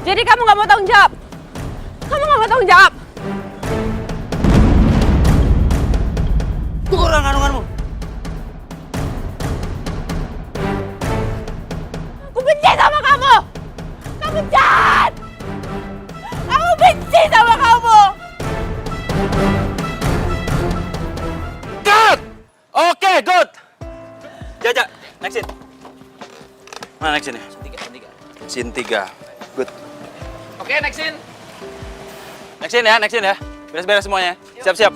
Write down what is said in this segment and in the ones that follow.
Jadi kamu nggak mau tanggung jawab? Kamu nggak mau tanggung jawab? Kurang kandunganmu. Aku benci sama kamu! Kamu jahat! Aku benci sama kamu! Good! Oke, good. Jaja, next scene. Mana next scene ya? Scene 3. Good. Oke, next scene. Next scene ya. Beres-beres semuanya. Siap-siap.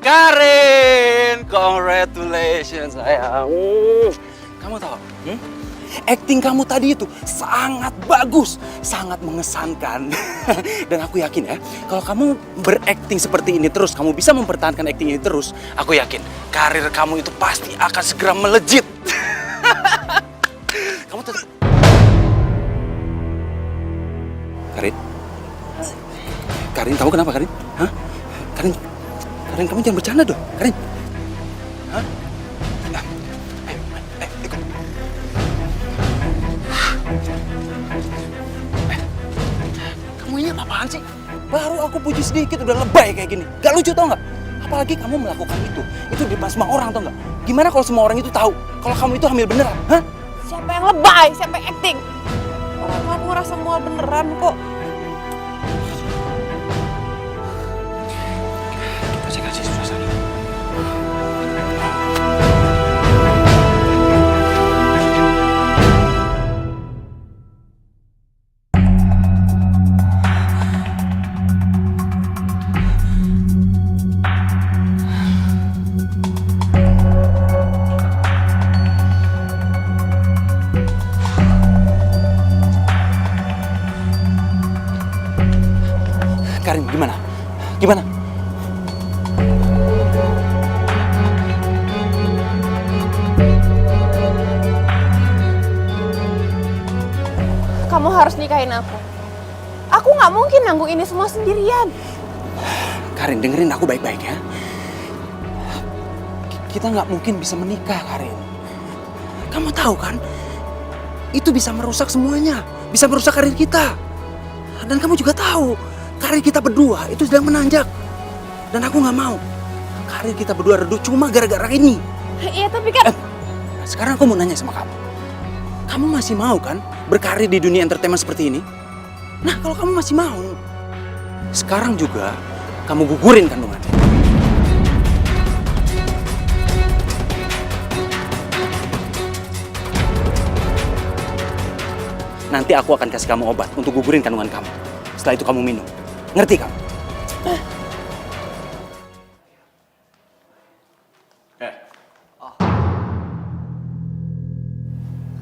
Karin, congratulations sayang. Kamu tahu, acting kamu tadi itu sangat bagus, sangat mengesankan. Dan aku yakin ya, kalau kamu berakting seperti ini terus, kamu bisa mempertahankan acting ini terus, aku yakin karir kamu itu pasti akan segera melejit. Kamu tuh... Karin, kamu kenapa Karin? Hah? Karin, kamu jangan bercanda dong, Karin. Hah? Ikut. Kamu ini apa-apaan sih? Baru aku puji sedikit udah lebay kayak gini. Gak lucu tau nggak? Apalagi kamu melakukan itu di depan semua orang tau nggak? Gimana kalau semua orang itu tahu kalau kamu itu hamil beneran? Hah? Siapa yang lebay? Siapa yang acting? Orang kamu ngerasa semua beneran kok. Kita cek aja suasana. Karin, gimana? Gimana? Kamu harus nikahin aku. Aku nggak mungkin nanggung ini semua sendirian. Karin, dengerin aku baik-baik ya. Kita nggak mungkin bisa menikah, Karin. Kamu tahu kan? Itu bisa merusak semuanya. Bisa merusak karir kita. Dan kamu juga tahu, karir kita berdua itu sedang menanjak. Dan aku nggak mau karir kita berdua redup cuma gara-gara ini. Iya, tapi kan... Sekarang aku mau nanya sama kamu. Kamu masih mau kan berkarir di dunia entertainment seperti ini? Nah, kalau kamu masih mau, sekarang juga kamu gugurin kandungan. Nanti aku akan kasih kamu obat untuk gugurin kandungan kamu. Setelah itu kamu minum. Ngerti kamu?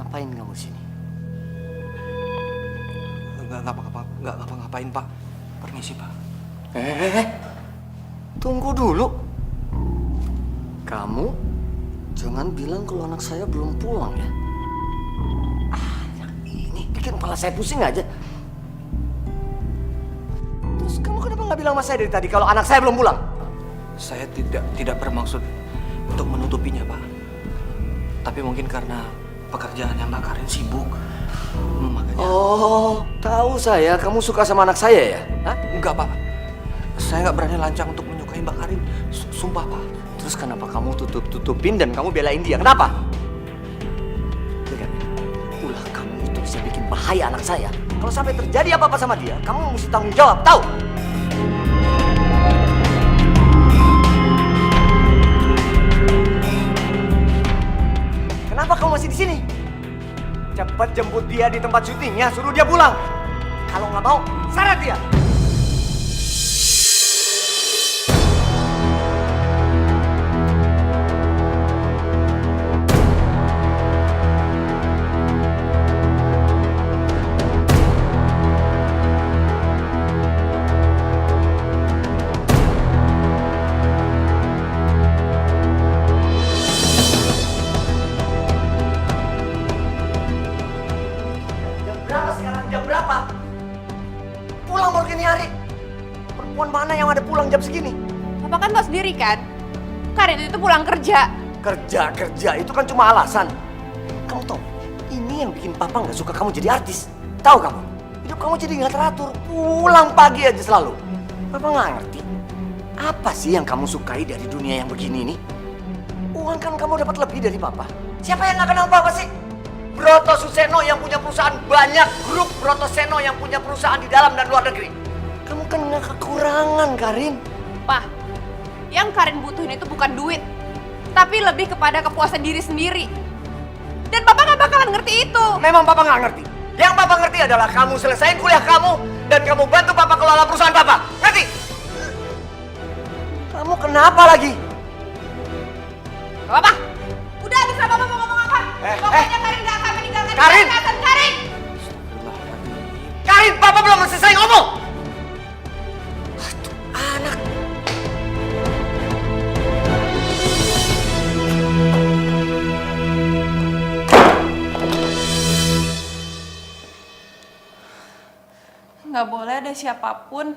Ngapain kamu sini? Nggak ngapa-ngapain, Pak. Permisi, Pak. Tunggu dulu. Kamu jangan bilang kalau anak saya belum pulang ya. Yang ini bikin kepala saya pusing aja. Terus kamu kenapa nggak bilang sama saya dari tadi kalau anak saya belum pulang? Saya tidak bermaksud untuk menutupinya, Pak. Tapi mungkin karena pekerjaannya Mbak Karin sibuk, makanya... Oh, tahu saya. Kamu suka sama anak saya ya? Hah? Enggak, Pak. Saya nggak berani lancang untuk menyukai Mbak Karin. Sumpah, Pak. Terus kenapa kamu tutupin dan kamu belain dia? Kenapa? Lihat, ulah kamu itu bisa bikin bahaya anak saya. Kalau sampai terjadi apa-apa sama dia, kamu mesti tanggung jawab, tahu? Kenapa kamu masih di sini? Cepat jemput dia di tempat syutingnya, suruh dia pulang. Kalau nggak mau, seret dia. Berapa sekarang? Jam berapa? Pulang baru gini hari. Perempuan mana yang ada pulang jam segini? Papa kan tau sendiri kan? Karin itu pulang kerja. Kerja itu kan cuma alasan. Kamu tahu, ini yang bikin papa nggak suka kamu jadi artis. Tahu kamu? Hidup kamu jadi nggak teratur. Pulang pagi aja selalu. Papa nggak ngerti. Apa sih yang kamu sukai dari dunia yang begini nih? Uang kan kamu dapat lebih dari Papa. Siapa yang nggak kenal Papa sih? Broto Suseno yang punya perusahaan banyak. Grup Broto Seno yang punya perusahaan di dalam dan luar negeri. Kamu kan nggak kekurangan, Karin. Pak, yang Karin butuhin itu bukan duit, tapi lebih kepada kepuasan diri sendiri. Dan Papa nggak bakalan ngerti itu. Memang Papa nggak ngerti. Yang Papa ngerti adalah kamu selesaiin kuliah kamu dan kamu bantu Papa kelola perusahaan Papa. Ngerti? Kamu kenapa lagi? Gak apa-apa. Udah habis Papa mau ngomong apa? Pokoknya Karin gak akan meninggalkan Karin! Karin! Karin, Papa belum selesai ngomong. Aduh, anak. Gak boleh ada siapapun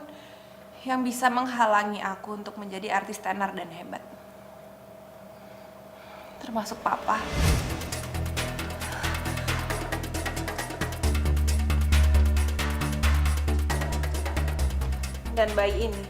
yang bisa menghalangi aku untuk menjadi artis tenar dan hebat. Termasuk Papa. Dan bayi ini.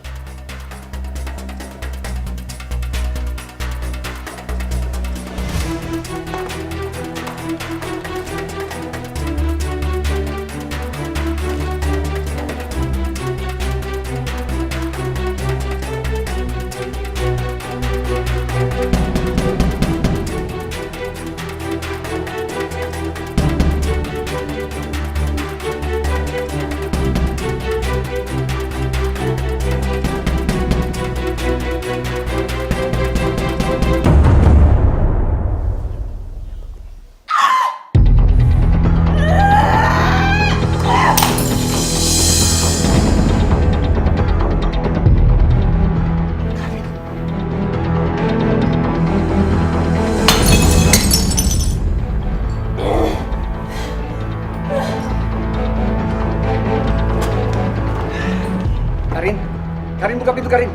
Karin, buka pintu Karin.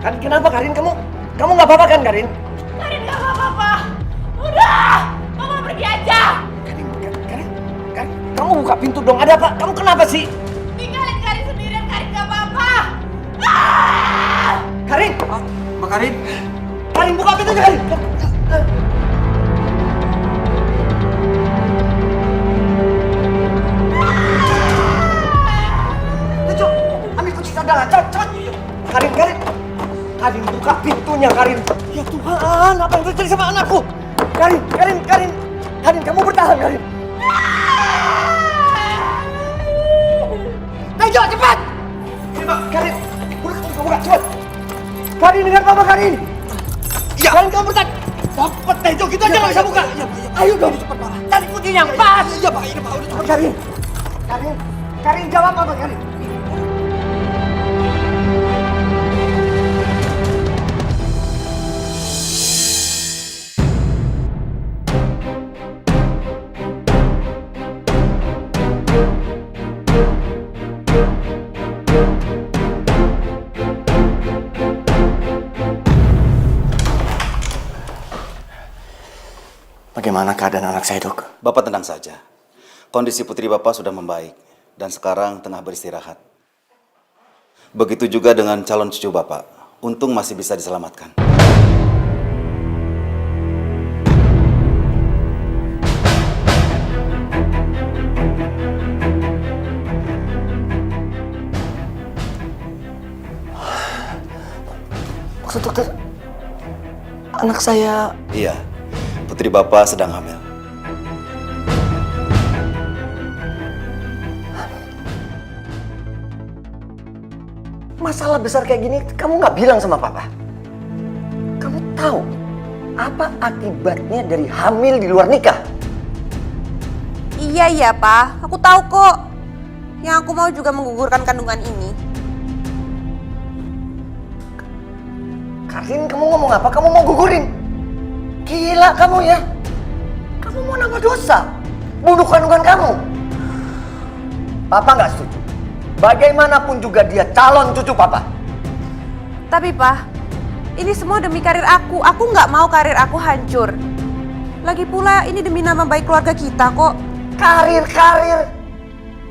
Karin, kenapa Karin? Kamu nggak apa-apa kan Karin? Karin gak apa-apa. Udah, Mama pergi aja. Karin, kamu buka pintu dong. Ada apa? Kamu kenapa sih? Tinggalin Karin sendirian, Karin gak apa-apa. Ah! Karin, Mbak Karin. Karin buka pintunya Karin. Tuh, ambil kunci cadangan, cepat. Karin buka pintunya Karin. Ya Tuhan, apa yang terjadi sama anakku? Karin, kamu bertahan Karin. Tejo, cepat! Karin, buka, cepat! Karin, dengar Papa Karin! Ya. Karin, kamu bertahan! Cepat, Tejo, kita aja nggak bisa buka! Ayo dong, cepat Pak! Cari kunci yang pas! Iya Pak, ini Pak, udah cepat Karin! Karin, jawab apa Karin? Bagaimana keadaan anak saya, Dok? Bapak tenang saja. Kondisi putri Bapak sudah membaik dan sekarang tengah beristirahat. Begitu juga dengan calon cucu Bapak. Untung masih bisa diselamatkan. Maksud dokter, anak saya... Iya, putri Bapak sedang hamil. Masalah besar kayak gini, kamu nggak bilang sama Papa. Kamu tahu apa akibatnya dari hamil di luar nikah? Iya, Pak. Aku tahu kok. Yang aku mau juga menggugurkan kandungan ini. Karin, kamu ngomong apa? Kamu mau gugurin? Gila kamu ya. Kamu mau nambah dosa. Bunuh kandungan kamu. Papa nggak setuju. Bagaimanapun juga dia calon cucu Papa. Tapi, Pak, ini semua demi karir aku. Aku nggak mau karir aku hancur. Lagi pula ini demi nama baik keluarga kita kok. Karir.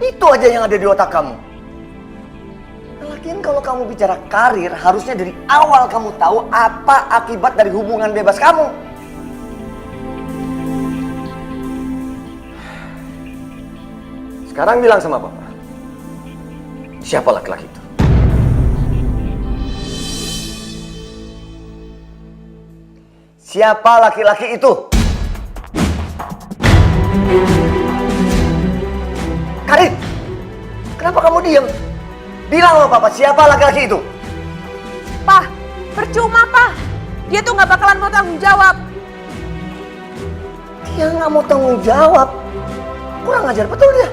Itu aja yang ada di otak kamu. Lagian kalau kamu bicara karir, harusnya dari awal kamu tahu apa akibat dari hubungan bebas kamu. Sekarang bilang sama Papa, siapa laki-laki itu? Siapa laki-laki itu? Karin, kenapa kamu diam? Bilang sama Papa, siapa laki-laki itu? Pak, percuma, Pak. Dia tuh nggak bakalan mau tanggung jawab. Dia nggak mau tanggung jawab. Kurang ajar betul dia.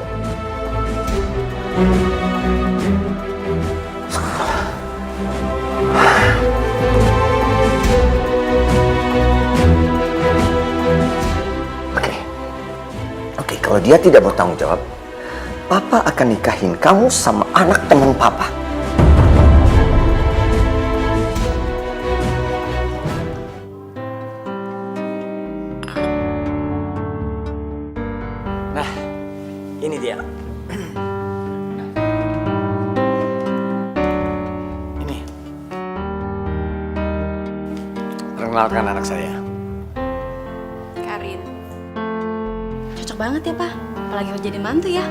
Oke, kalau dia tidak bertanggung jawab, Papa akan nikahin kamu sama anak teman Papa. Nah, ini dia. Ini. Perkenalkan anak saya. Karin. Cocok banget ya, Pak. Apalagi mau jadi mantu ya.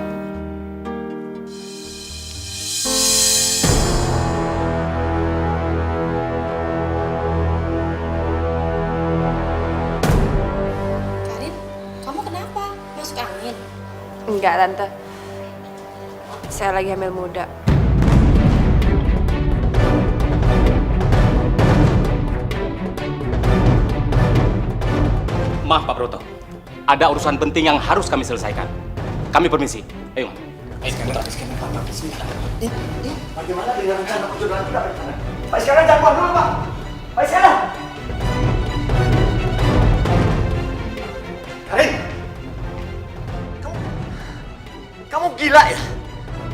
Karin, kamu kenapa? Masuk angin? Enggak, Tante. Saya lagi hamil muda. Maaf Pak Broto, ada urusan penting yang harus kami selesaikan. Kami permisi. Ayo. Bagaimana dengan rencana perjodohan kita, Pak? Pak sekarang jangan keluar dulu, Pak. Pak sekarang. Karin, kamu gila ya?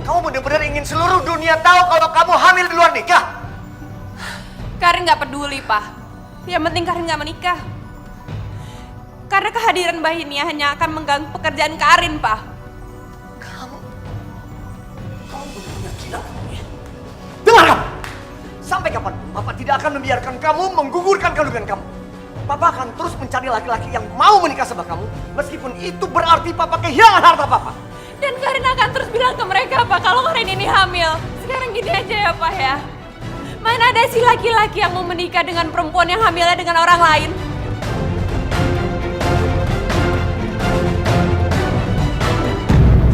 Kamu benar-benar ingin seluruh dunia tahu kalau kamu hamil di luar nikah? Karin nggak peduli, Pak. Yang penting Karin nggak menikah. Karena kehadiran bayi ini hanya akan mengganggu pekerjaan Karin, Pak. Kamu benar-benar gila ya? Dengar kamu! Sampai kapan Papa tidak akan membiarkan kamu menggugurkan kandungan kamu. Papa akan terus mencari laki-laki yang mau menikah sama kamu, meskipun itu berarti Papa kehilangan harta Papa. Dan Karin akan terus bilang ke mereka, Pak, kalau Karin ini hamil. Sekarang gini aja ya, Pak ya. Mana ada si laki-laki yang mau menikah dengan perempuan yang hamilnya dengan orang lain?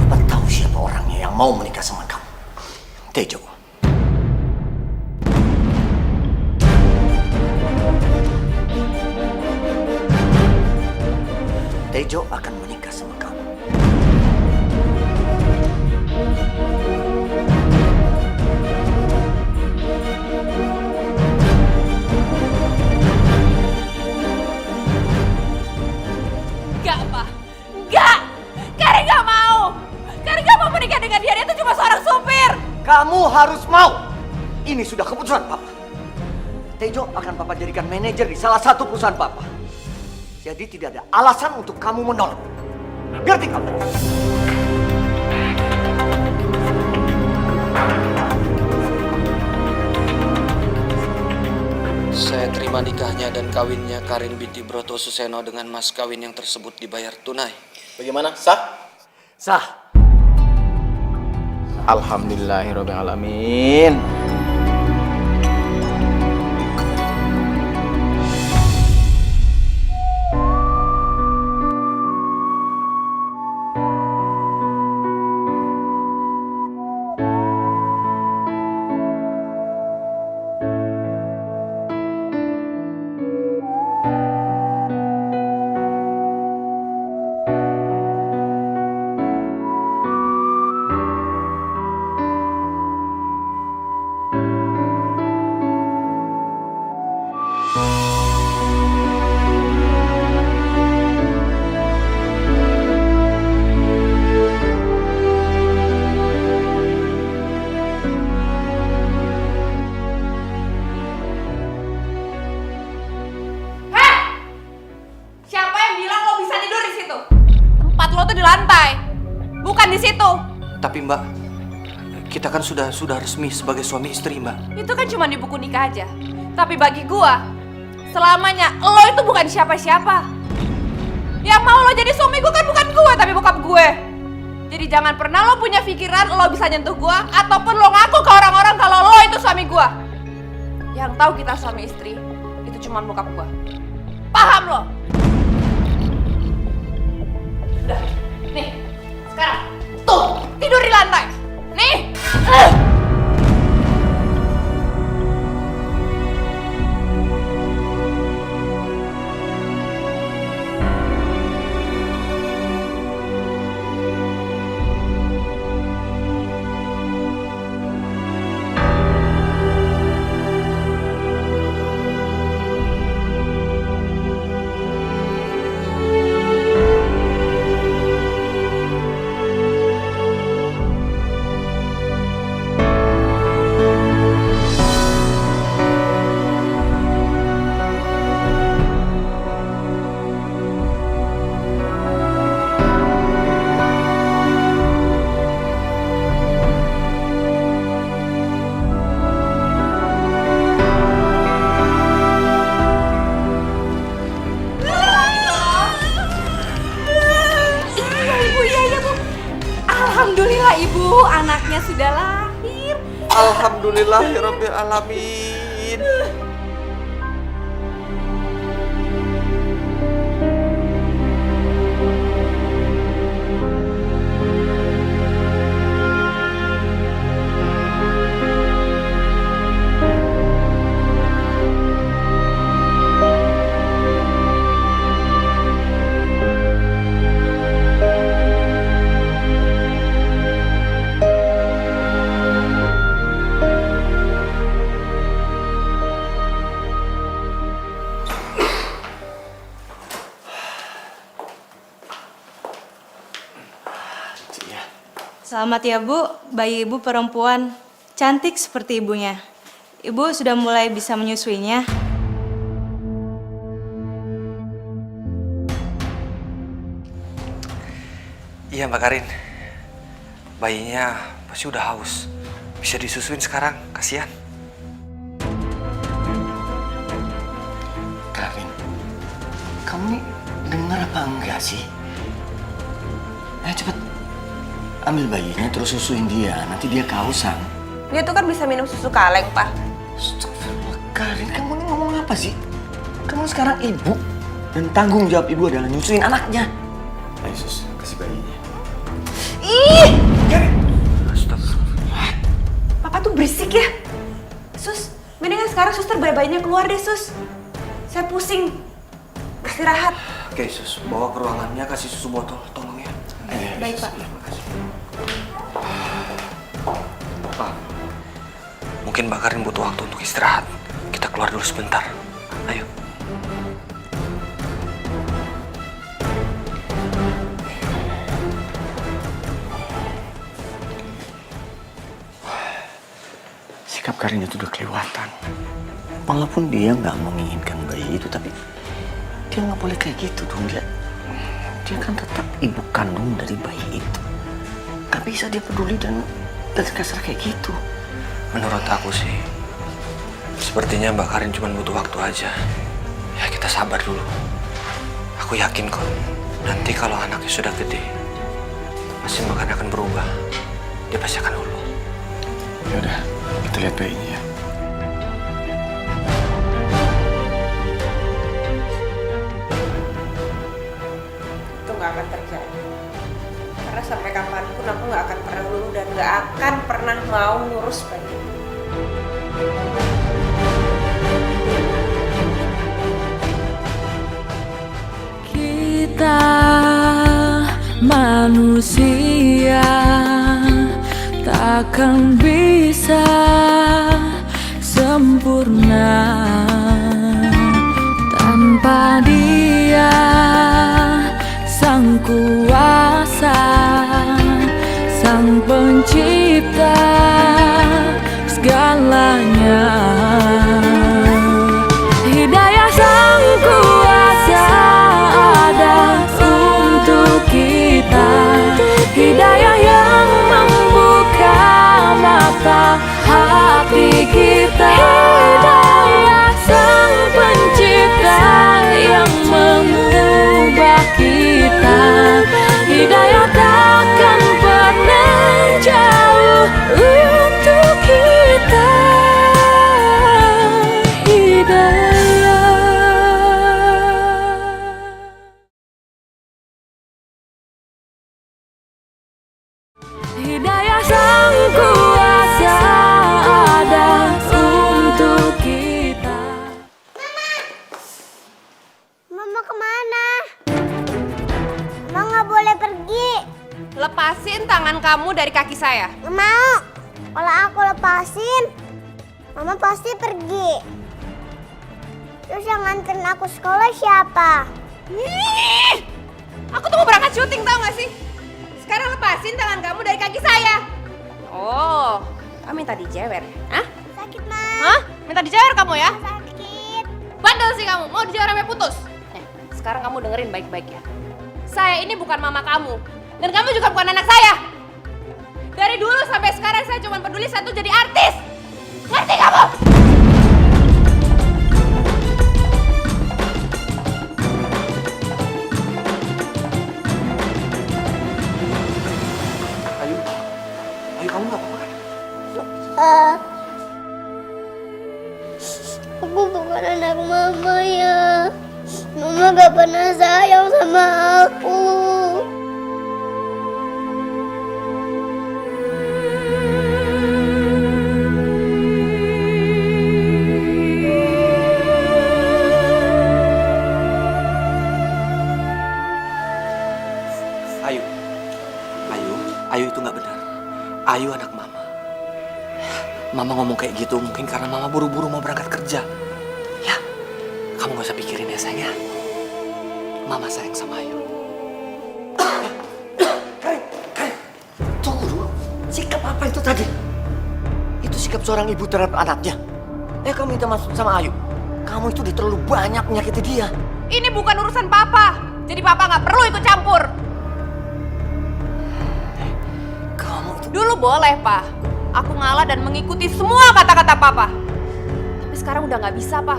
Papa tahu siapa orangnya yang mau menikah sama kamu. Tejo. Tejo akan menikah sama kamu. Enggak, Pak. Enggak! Karin nggak mau! Karin nggak mau menikah dengan dia. Dia itu cuma seorang supir. Kamu harus mau. Ini sudah keputusan Papa. Tejo akan Papa jadikan manajer di salah satu perusahaan Papa. Jadi tidak ada alasan untuk kamu menolak. Ngerti kamu? Saya terima nikahnya dan kawinnya Karin binti Broto Suseno dengan mas kawin yang tersebut dibayar tunai. Bagaimana? Sah? Sah. Alhamdulillahirrahmanirrahim. Mbak. Kita kan sudah resmi sebagai suami istri, Mbak. Itu kan cuma di buku nikah aja. Tapi bagi gua, selamanya lo itu bukan siapa-siapa. Yang mau lo jadi suami gua kan bukan gua, tapi bokap gue. Jadi jangan pernah lo punya pikiran lo bisa nyentuh gua ataupun lo ngaku ke orang-orang kalau lo itu suami gua. Yang tahu kita suami istri itu cuma bokap gua. Paham lo? Udah, nih, sekarang tuh tidur di lantai. Nih. Alhamdulillah ibu, anaknya sudah lahir. Alhamdulillahirabbil alamin. Selamat ya Bu, bayi Ibu perempuan, cantik seperti ibunya. Ibu sudah mulai bisa menyusuinya. Iya Mbak Karin, bayinya pasti udah haus. Bisa disusuin sekarang, kasihan. Karin, kamu nih dengar apa enggak sih? Ayo cepet, ambil bayinya terus susuin dia, nanti dia kehausan. Dia tuh kan bisa minum susu kaleng, Pak. Astagfirullah, Karin, kamu nih ngomong apa sih? Kamu sekarang ibu, dan tanggung jawab ibu adalah nyusuin anaknya. Ayo sus, kasih bayinya. Ih! Astagfirullah. Papa tuh berisik ya. Sus, mendingan sekarang suster bawa bayinya keluar deh, Sus. Saya pusing. Istirahat. Oke sus, bawa ke ruangannya, kasih susu botol, tolong ya. Baik, Pak. Pak, mungkin Mbak Karin butuh waktu untuk istirahat. Kita keluar dulu sebentar. Ayo. Sikap Karin itu udah kelewatan. Walaupun dia nggak menginginkan bayi itu, tapi dia nggak boleh kayak gitu dong. Dia kan tetap ibu kandung dari bayi itu. Gak bisa dia peduli dan kasar kayak gitu. Menurut aku sih, sepertinya Mbak Karin cuma butuh waktu aja. Ya kita sabar dulu. Aku yakin kok, nanti kalau anaknya sudah gede, pasti Mbak Karin akan berubah. Dia pasti akan luluh. Ya udah, kita lihat bayinya ya. Itu nggak akan terjadi. Karena sampai kapanpun aku nggak akan pernah luluh dan nggak akan pernah mau ngurus bayi. Kita manusia takkan bisa sempurna tanpa Dia Sang Kuasa, Sang Pencipta segalanya. Hidayah Sang Kuasa ada untuk kita, hidayah yang membuat kamu dari kaki saya. Nggak mau. Kalau aku lepasin, Mama pasti pergi. Terus yang nganterin aku sekolah siapa? Ih, aku tuh mau berangkat syuting tau gak sih? Sekarang lepasin tangan kamu dari kaki saya. Oh, kamu minta dijewer? Hah? Sakit, Ma. Hah? Minta dijewer kamu ya? Sakit. Bandel sih kamu, mau dijewer sampai putus. Sekarang kamu dengerin baik-baik ya. Saya ini bukan mama kamu. Dan kamu juga bukan anak saya. Dari dulu sampai sekarang saya cuma peduli satu, jadi artis. Ngerti kamu? Ayu kamu nggak apa-apa kan? Aku bukan anak Mama ya. Mama gak pernah sayang sama aku. Ayu itu nggak benar. Ayu anak mama. Mama ngomong kayak gitu mungkin karena mama buru-buru mau berangkat kerja. Ya, kamu gak usah pikirin ya sayang ya. Mama sayang sama Ayu. Tunggu dulu. Sikap apa itu tadi? Itu sikap seorang ibu terhadap anaknya. Kamu minta masuk sama Ayu. Kamu itu udah terlalu banyak menyakiti dia. Ini bukan urusan papa. Jadi papa nggak perlu ikut campur. Dulu boleh, Pak. Aku ngalah dan mengikuti semua kata-kata Papa. Tapi sekarang udah nggak bisa, Pak.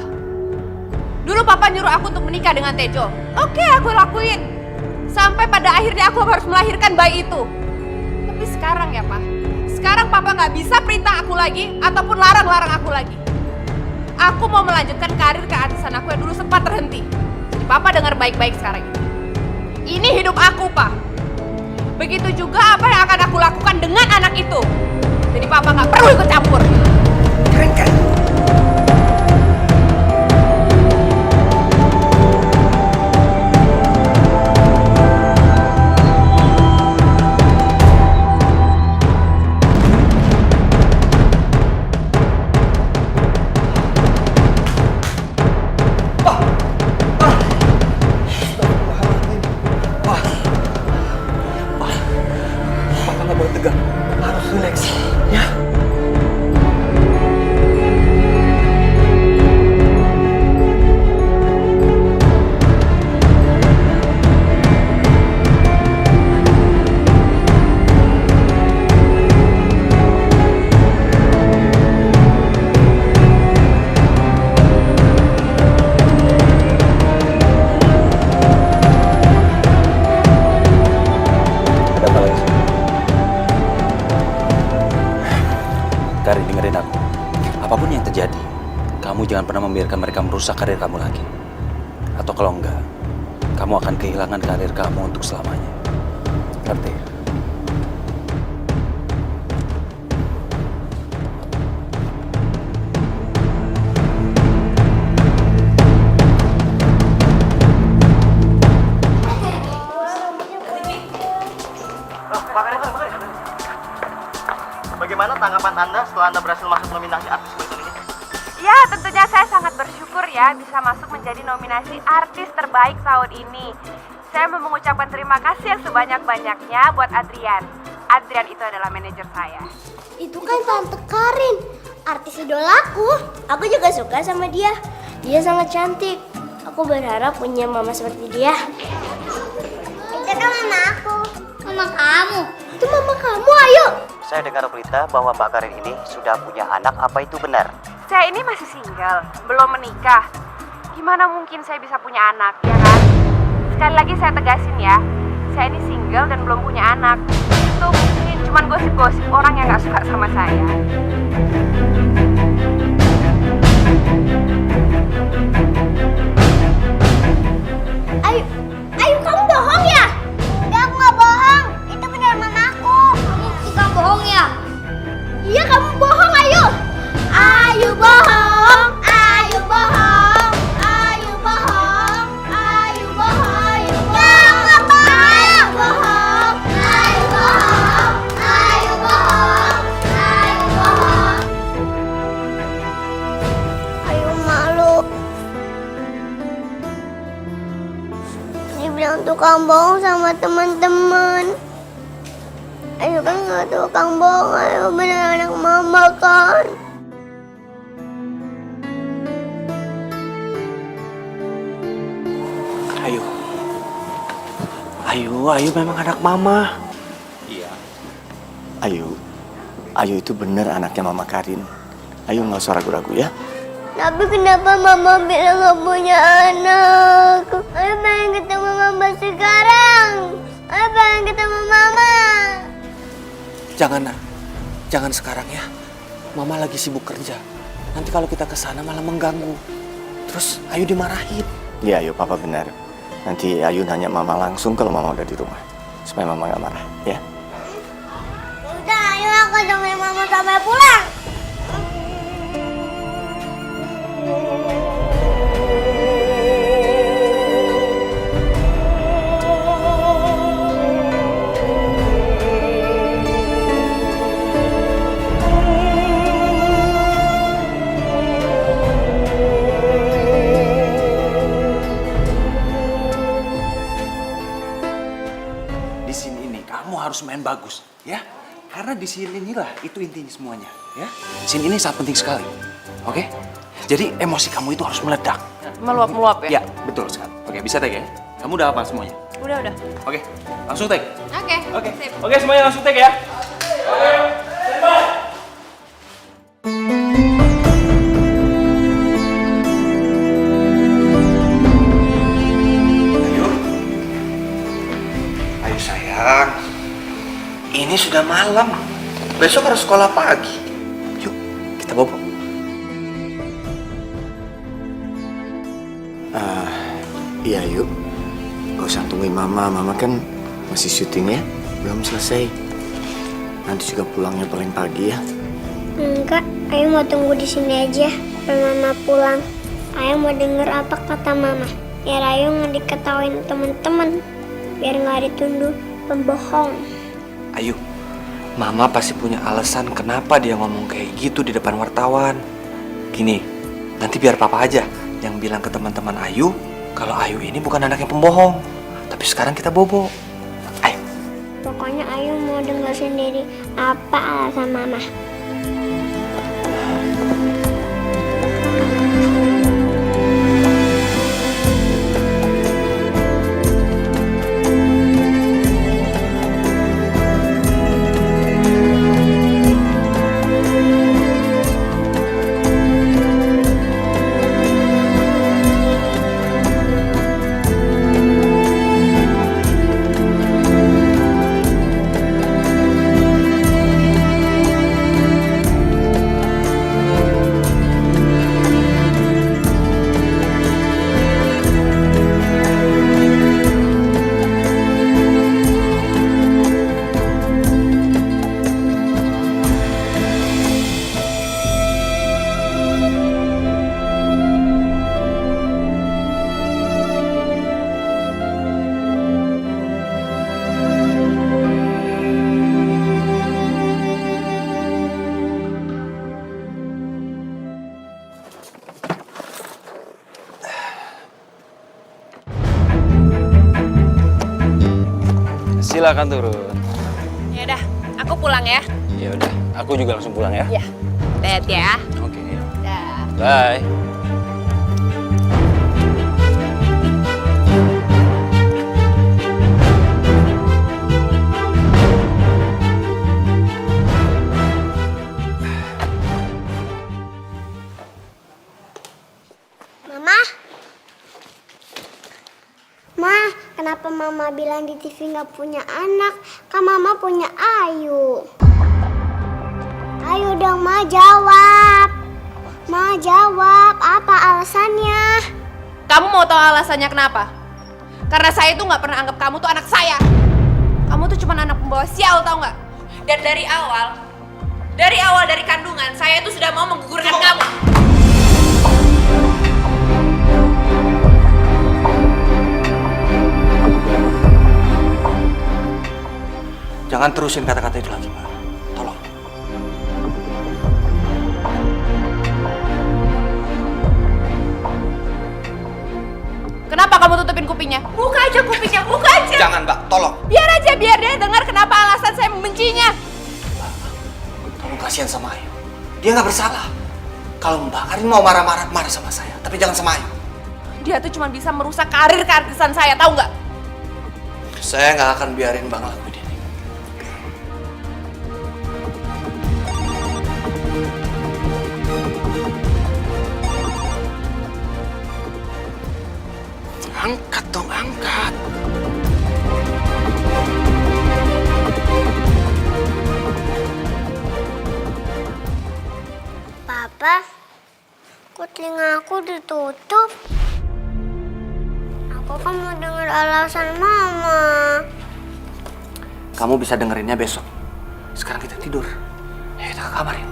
Dulu Papa nyuruh aku untuk menikah dengan Tejo. Oke, aku lakuin. Sampai pada akhirnya aku harus melahirkan bayi itu. Tapi sekarang ya, Pak. Sekarang Papa nggak bisa perintah aku lagi ataupun larang-larang aku lagi. Aku mau melanjutkan karir keartisan aku yang dulu sempat terhenti. Jadi Papa dengar baik-baik sekarang ini. Ini hidup aku, Pak. Begitu juga apa yang akan aku lakukan dengan anak itu. Jadi Papa nggak perlu ikut campur. Keren. Karin, dengerin aku. Apapun yang terjadi, kamu jangan pernah membiarkan mereka merusak karir kamu lagi. Atau kalau enggak, kamu akan kehilangan karir kamu untuk selamanya. Ngerti? Bagaimana tanggapan Anda setelah Anda berhasil masuk nominasi artis Betul ini? Ya, tentunya saya sangat bersyukur ya bisa masuk menjadi nominasi artis terbaik tahun ini. Saya mau mengucapkan terima kasih yang sebanyak-banyaknya buat Adrian. Adrian itu adalah manajer saya. Itu kan Tante Karin, artis idolaku. Aku juga suka sama dia. Dia sangat cantik. Aku berharap punya mama seperti dia. Itu kan mama aku. Mama kamu? Itu mama kamu, ayo. Saya dengar berita bahwa Mbak Karin ini sudah punya anak, apa itu benar? Saya ini masih single, belum menikah. Gimana mungkin saya bisa punya anak, ya kan? Sekali lagi saya tegasin ya, saya ini single dan belum punya anak. Itu mungkin cuma gosip-gosip orang yang gak suka sama saya. Ayo kamu bohong ya? Enggak, aku nggak bohong. Itu benar mamaku. Kamu suka bohong ya? Iya, kamu bohong, Ayu. Ayu bohong, Ayu bohong, Ayu bohong, Ayu bohong, Ayu bohong, Ayu bohong, Ayu bohong, dibilang tukang bohong sama teman-teman. Ayu kan nggak tukang bohong, Ayu bener anak mama kan. Ayu memang anak mama. Iya. Ayu itu bener anaknya Mama Karin. Ayu nggak usah ragu-ragu ya. Tapi kenapa mama bilang nggak punya anak? Ayu pengen ketemu mama sekarang. Ayu pengen ketemu mama. Jangan, Nak. Jangan sekarang ya. Mama lagi sibuk kerja. Nanti kalau kita ke sana malah mengganggu. Terus Ayu dimarahin. Iya, Ayu, papa benar. Nanti Ayu nanya mama langsung kalau mama udah di rumah. Supaya mama nggak marah, ya. Udah, ayo aku temenin mama sampai pulang. Di sini ini kamu harus main bagus, ya. Karena di sini inilah itu intinya semuanya, ya. Di sini ini sangat penting sekali, oke? Jadi emosi kamu itu harus meledak. Meluap-meluap ya? Ya, betul sekali. Oke, bisa tag ya? Kamu udah hafal semuanya? Udah. Oke, langsung tag. Oke, sip. Oke, semuanya langsung tag ya. Ayo sayang, ini sudah malam. Besok harus sekolah pagi. Yuk, kita bobo. Iya, Ayu. Gak usah tungguin mama. Mama kan masih syuting ya. Belum selesai. Nanti juga pulangnya paling pagi ya. Enggak, Ayu mau tunggu di sini aja sampai mama pulang. Ayu mau denger apa kata mama. Biar Ayu nggak diketawain teman-teman. Biar nggak dituduh pembohong. Ayo, Mama pasti punya alasan kenapa dia ngomong kayak gitu di depan wartawan. Gini, nanti biar Papa aja yang bilang ke teman-teman Ayu kalau Ayu ini bukan anak yang pembohong. Tapi sekarang kita bobo. Ayo. Pokoknya Ayu mau dengar sendiri apa alasan mama. Silakan turun. Ya udah, aku pulang ya. Ya udah, aku juga langsung pulang ya. Iya. Lihat ya. Oke. Dah. Bye. Mama? Ma, kenapa mama bilang di TV nggak punya anak? Kan mama punya Ayu. Ayo dong, Ma, jawab. Ma, jawab. Apa alasannya? Kamu mau tahu alasannya kenapa? Karena saya tuh nggak pernah anggap kamu tuh anak saya. Kamu tuh cuma anak pembawa sial, tau nggak? Dan dari awal dari kandungan, saya tuh sudah mau menggugurkan kamu. Jangan terusin kata-kata itu lagi, Mbak. Tolong. Kenapa kamu tutupin kupingnya. Buka aja kupingnya, buka aja. Jangan, Mbak, tolong. Biar aja, biar dia dengar kenapa alasan saya membencinya. Tolong kasihan sama Ayu. Dia nggak bersalah. Kalau Mbak Karin mau marah-marah, marah sama saya. Tapi jangan sama Ayu. Dia tuh cuma bisa merusak karir keartisan saya, tahu nggak? Saya nggak akan biarin Mbak ngelakuin ini. Angkat dong, angkat. Papa, kok telinga aku ditutup? Aku kan mau dengar alasan Mama. Kamu bisa dengerinnya besok. Sekarang kita tidur. Ayo kita ke kamar yuk.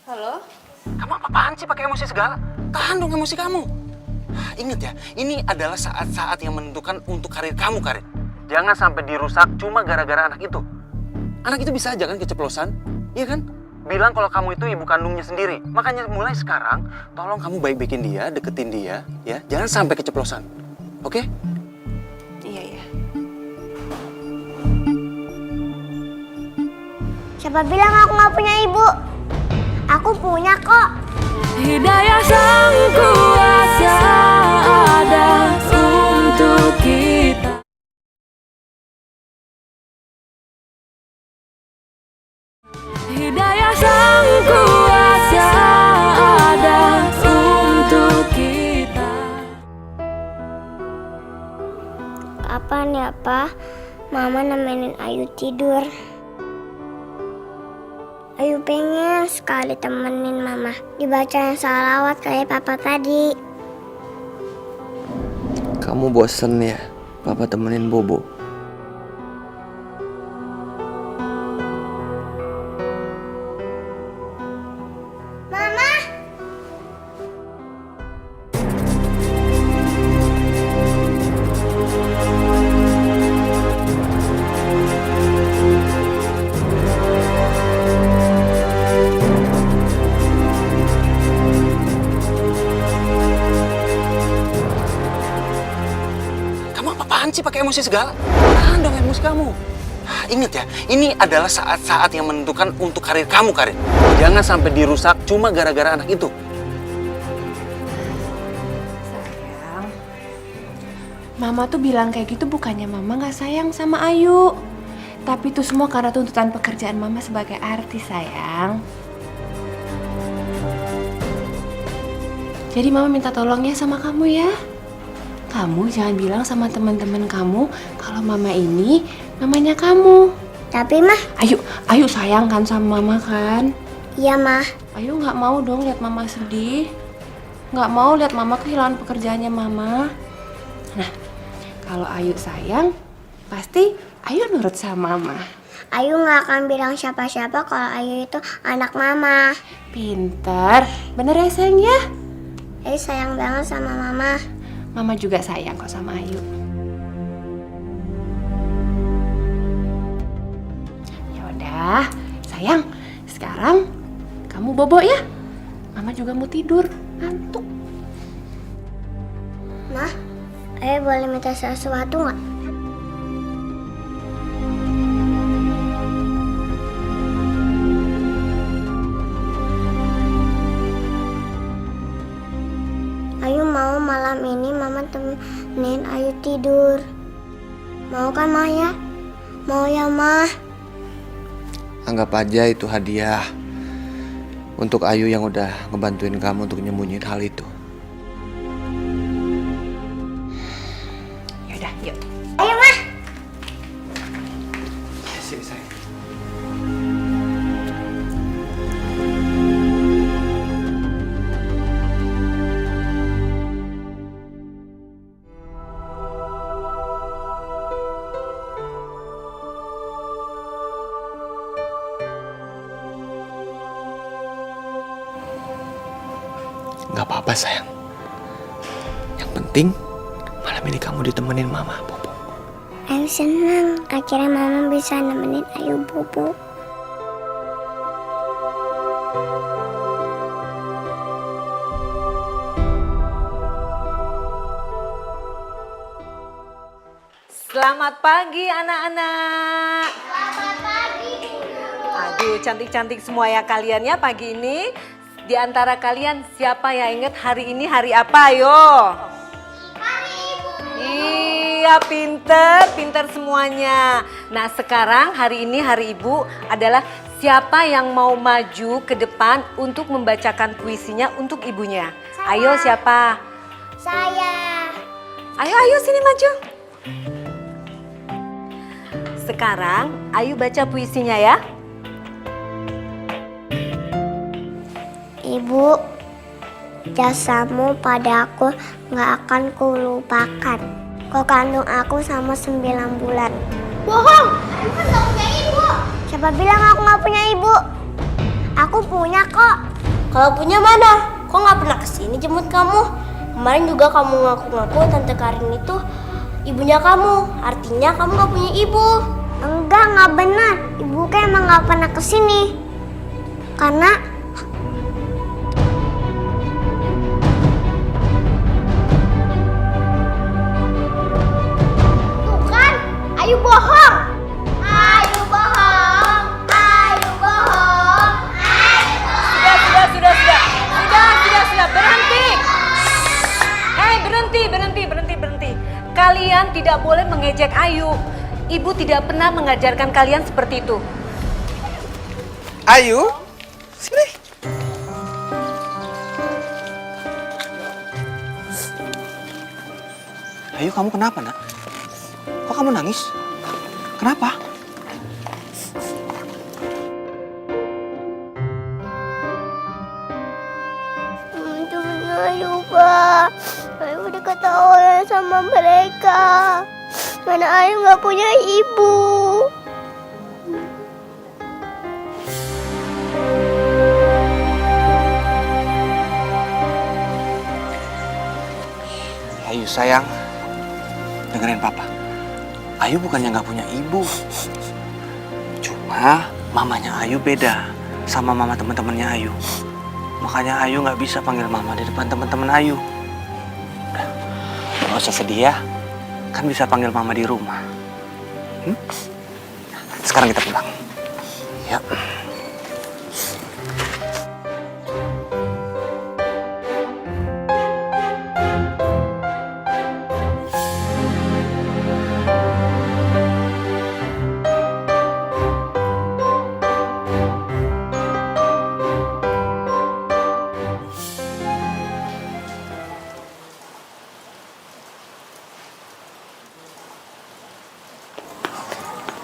Halo? Kamu apaan sih pakai emosi segala? Tahan dong emosi kamu. Ingat ya, ini adalah saat-saat yang menentukan untuk karir kamu, Karin. Jangan sampai dirusak cuma gara-gara anak itu. Anak itu bisa aja kan keceplosan, iya kan? Bilang kalau kamu itu ibu kandungnya sendiri. Makanya mulai sekarang, tolong kamu baik-baikin dia, deketin dia, ya. Jangan sampai keceplosan, oke? Iya, iya. Siapa bilang aku nggak punya ibu? Aku punya kok. Hidayah Sang Kuasa ada untuk kita. Hidayah Sang Kuasa ada untuk kita. Kapan ya, Pa? Mama nemenin Ayu tidur. Ayu pengen sekali temenin Mama dibacain salawat kayak Papa tadi. Kamu bosen ya, Papa temenin Bobo. Mama! Kamu apaan sih pakai emosi segala? Tahan dong emosi kamu. Ingat ya, ini adalah saat-saat yang menentukan untuk karir kamu, Karin. Jangan sampai dirusak cuma gara-gara anak itu. Sayang, Mama tuh bilang kayak gitu bukannya Mama nggak sayang sama Ayu. Tapi itu semua karena tuntutan pekerjaan Mama sebagai artis, sayang. Jadi Mama minta tolongnya sama kamu ya. Kamu jangan bilang sama teman-teman kamu kalau Mama ini namanya kamu. Tapi Mah, Ayu sayang kan sama Mama kan? iya Mah. Ayu nggak mau dong lihat Mama sedih. Nggak mau lihat Mama kehilangan pekerjaannya Mama. Nah, kalau Ayu sayang, pasti Ayu nurut sama Mama. Ayu nggak akan bilang siapa-siapa kalau Ayu itu anak Mama. Pinter, bener ya sayang ya? Ayu sayang banget sama Mama. Mama juga sayang kok sama Ayu. Ya udah, sayang. Sekarang kamu bobo ya. Mama juga mau tidur, ngantuk. Mah, Ayu boleh minta sesuatu nggak? Ayu mau malam ini Mama temenin Ayu tidur. Mau kan Mah ya? Mau ya Mah? Anggap aja itu hadiah untuk Ayu yang udah ngebantuin kamu untuk nyembunyiin hal itu. Yaudah, yuk. Ayo Mah! Sini sayang. Gak apa-apa sayang. Yang penting malam ini kamu ditemenin Mama, Bobo. Ayu senang. Akhirnya Mama bisa nemenin Ayu bobo. Selamat pagi anak-anak. Selamat pagi, Bu Guru. Aduh, cantik-cantik semua ya kalian ya pagi ini. Di antara kalian siapa yang ingat hari ini hari apa? Ayo. Hari Ibu. Iya, pinter semuanya. Nah, sekarang hari ini hari Ibu adalah siapa yang mau maju ke depan untuk membacakan puisinya untuk ibunya? Ayo siapa? Saya. Ayo sini maju. Sekarang Ayu baca puisinya ya. Ibu, jasamu padaku gak akan kulupakan. Kau kandung aku sama 9 bulan. Bohong! Aku kan gak punya ibu. Siapa bilang aku gak punya ibu? Aku punya kok. Kalau punya mana? Kok gak pernah kesini jemput kamu? Kemarin juga kamu ngaku-ngaku Tante Karin itu ibunya kamu. Artinya kamu gak punya ibu. Enggak, gak benar. Ibu kan emang gak pernah kesini. Karena Ayu bohong. Ayu bohong. Ayu bohong. Ayu bohong. Sudah. Berhenti. Kalian tidak boleh mengejek Ayu. Ibu tidak pernah mengajarkan kalian seperti itu. Ayu, sini. Ayu, kamu kenapa, Nak? Kok kamu nangis? Kenapa? Ayu, Pak. Ayu diketawain sama mereka. Karena Ayu gak punya ibu. Ayu sayang, dengerin Papa. Ayu bukannya nggak punya ibu. Cuma mamanya Ayu beda sama mama teman-temannya Ayu. Makanya Ayu nggak bisa panggil mama di depan teman-teman Ayu. Udah, nggak usah sedih ya. Kan bisa panggil mama di rumah. Sekarang kita pulang. Ya.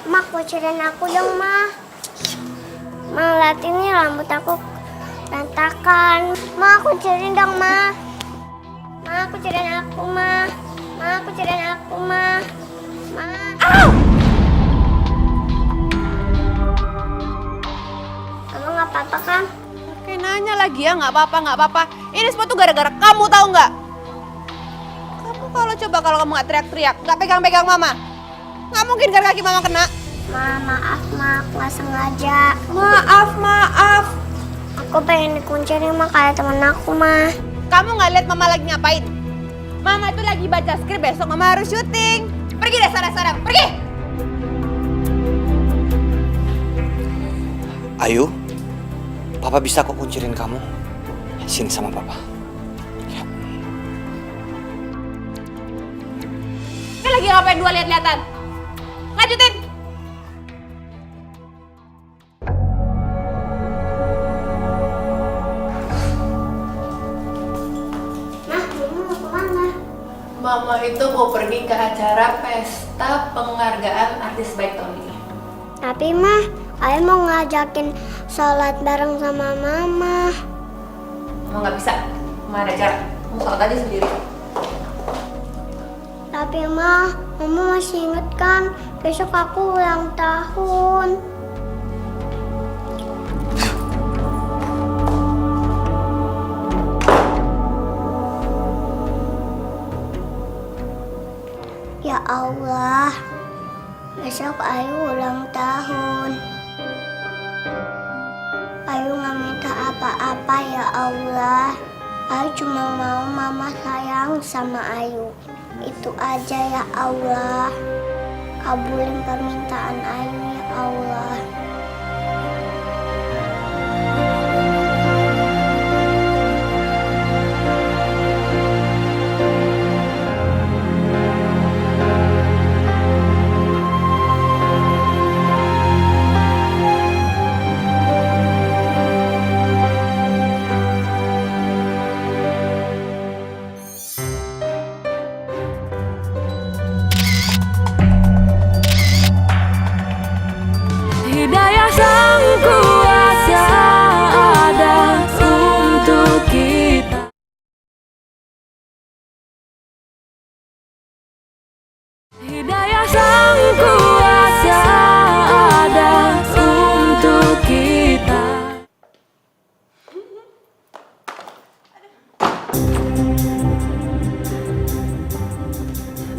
Ma, kucirin aku dong, Ma. Ma, lihat ini rambut aku berantakan. Ma, kucirin dong, Ma. Ma, kucirin aku, Ma. Ma, kucirin aku, Ma. Ma. Au! Kamu nggak apa-apa kan? Kayak nanya lagi ya, nggak apa-apa. Ini semua tuh gara-gara kamu, tahu nggak? Kamu kalau kamu nggak teriak-teriak, nggak pegang-pegang mama, nggak mungkin kan kaki mama kena. Ma, maaf, Ma. Aku nggak sengaja. Maaf. Aku pengen dikuncirin, Ma, kayak temen aku, Ma. Kamu nggak lihat mama lagi ngapain? Mama itu lagi baca skrip, besok mama harus syuting. Pergi deh sana, pergi. Ayu, Papa bisa kok kuncirin kamu. Sini sama Papa. Ya. Lagi ngapain dua lihat-lihatan? Lanjutin. Nah, Mama mau kemana? Mama itu mau pergi ke acara pesta penghargaan artis baik tahun ini. Tapi, Ma, Ayu mau ngajakin sholat bareng sama Mama. Mama nggak bisa. Mama ada acara. Mau sholat aja sendiri. Tapi, Ma, Mama masih inget kan? Besok aku ulang tahun. Ya Allah, besok Ayu ulang tahun. Ayu nggak minta apa-apa ya Allah. Ayu cuma mau Mama sayang sama Ayu. Itu aja ya Allah. Kabulin permintaan Ayu ya Allah. Hidayah Sang Kuasa ada untuk kita. Hidayah Sang Kuasa ada untuk kita.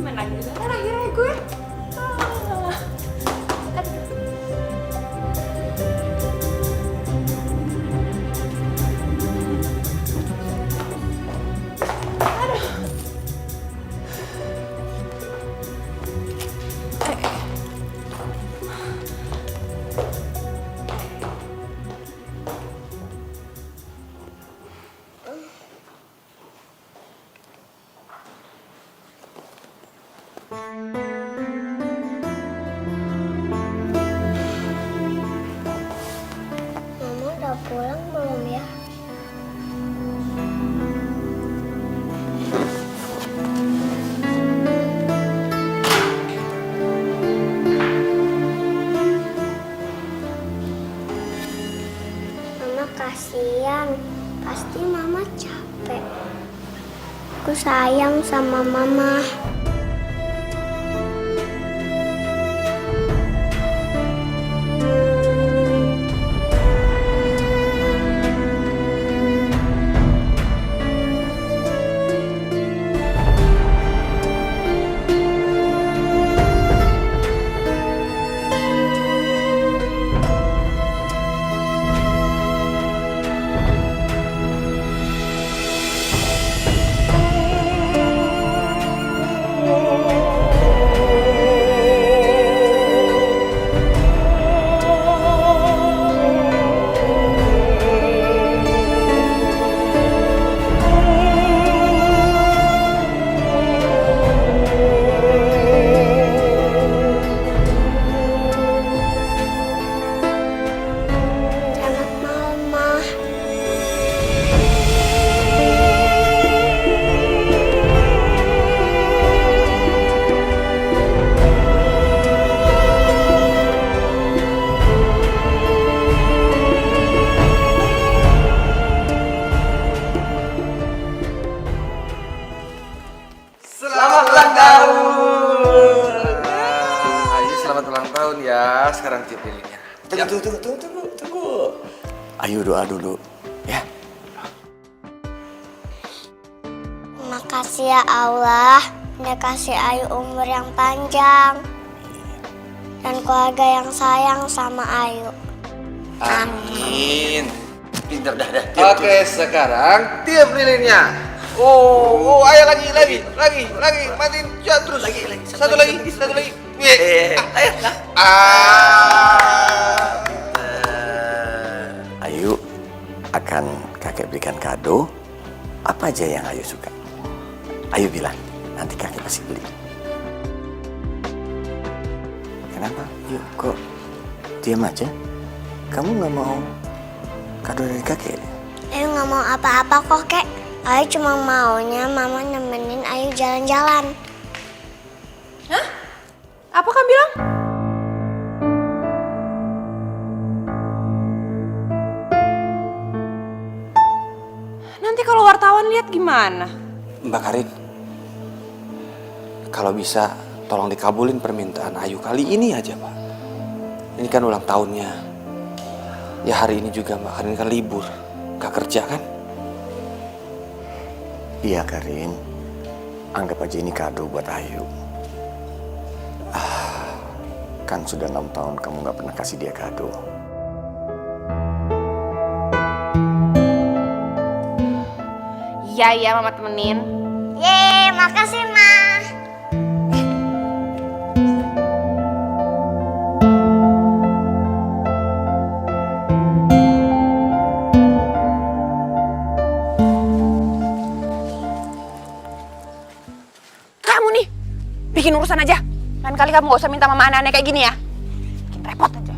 Menang juga kan akhirnya gue. Mama udah pulang belum ya? Mama kasihan, pasti Mama capek. Aku sayang sama Mama. Selamat malam, Ma. Selamat ulang tahun. Ayu selamat ulang tahun ya. Sekarang cium lilinnya. Tunggu. Ayu doa dulu, ya. Makasih ya Allah, udah kasih Ayu umur yang panjang dan keluarga yang sayang sama Ayu. Amin. Pinter dah. Oke, sekarang tiup lilinnya. Oh, ayo lagi. Matiin ya, terus. Satu lagi. Ayo. Ayu akan kakek berikan kado apa aja yang Ayu suka. Ayu bilang, nanti kakek pasti beli. Kenapa? Yuk, kok diam aja? Kamu nggak mau kado dari kakek? Ayu nggak mau apa-apa kok, Kek. Ayu cuma maunya Mama nemenin Ayu jalan-jalan. Hah? Apa kan bilang? Nanti kalau wartawan lihat gimana? Mbak Karin, kalau bisa tolong dikabulin permintaan Ayu kali ini aja, Pak. Ini kan ulang tahunnya. Ya hari ini juga Mbak Karin kan libur, gak kerja kan? Iya Karin, anggap aja ini kado buat Ayu. Kan sudah 6 tahun kamu gak pernah kasih dia kado. Iya, Mama temenin. Yeay, makasih, Ma. bikin urusan aja. Lain kali kamu gak usah minta mama aneh-aneh kayak gini ya. Bikin repot aja.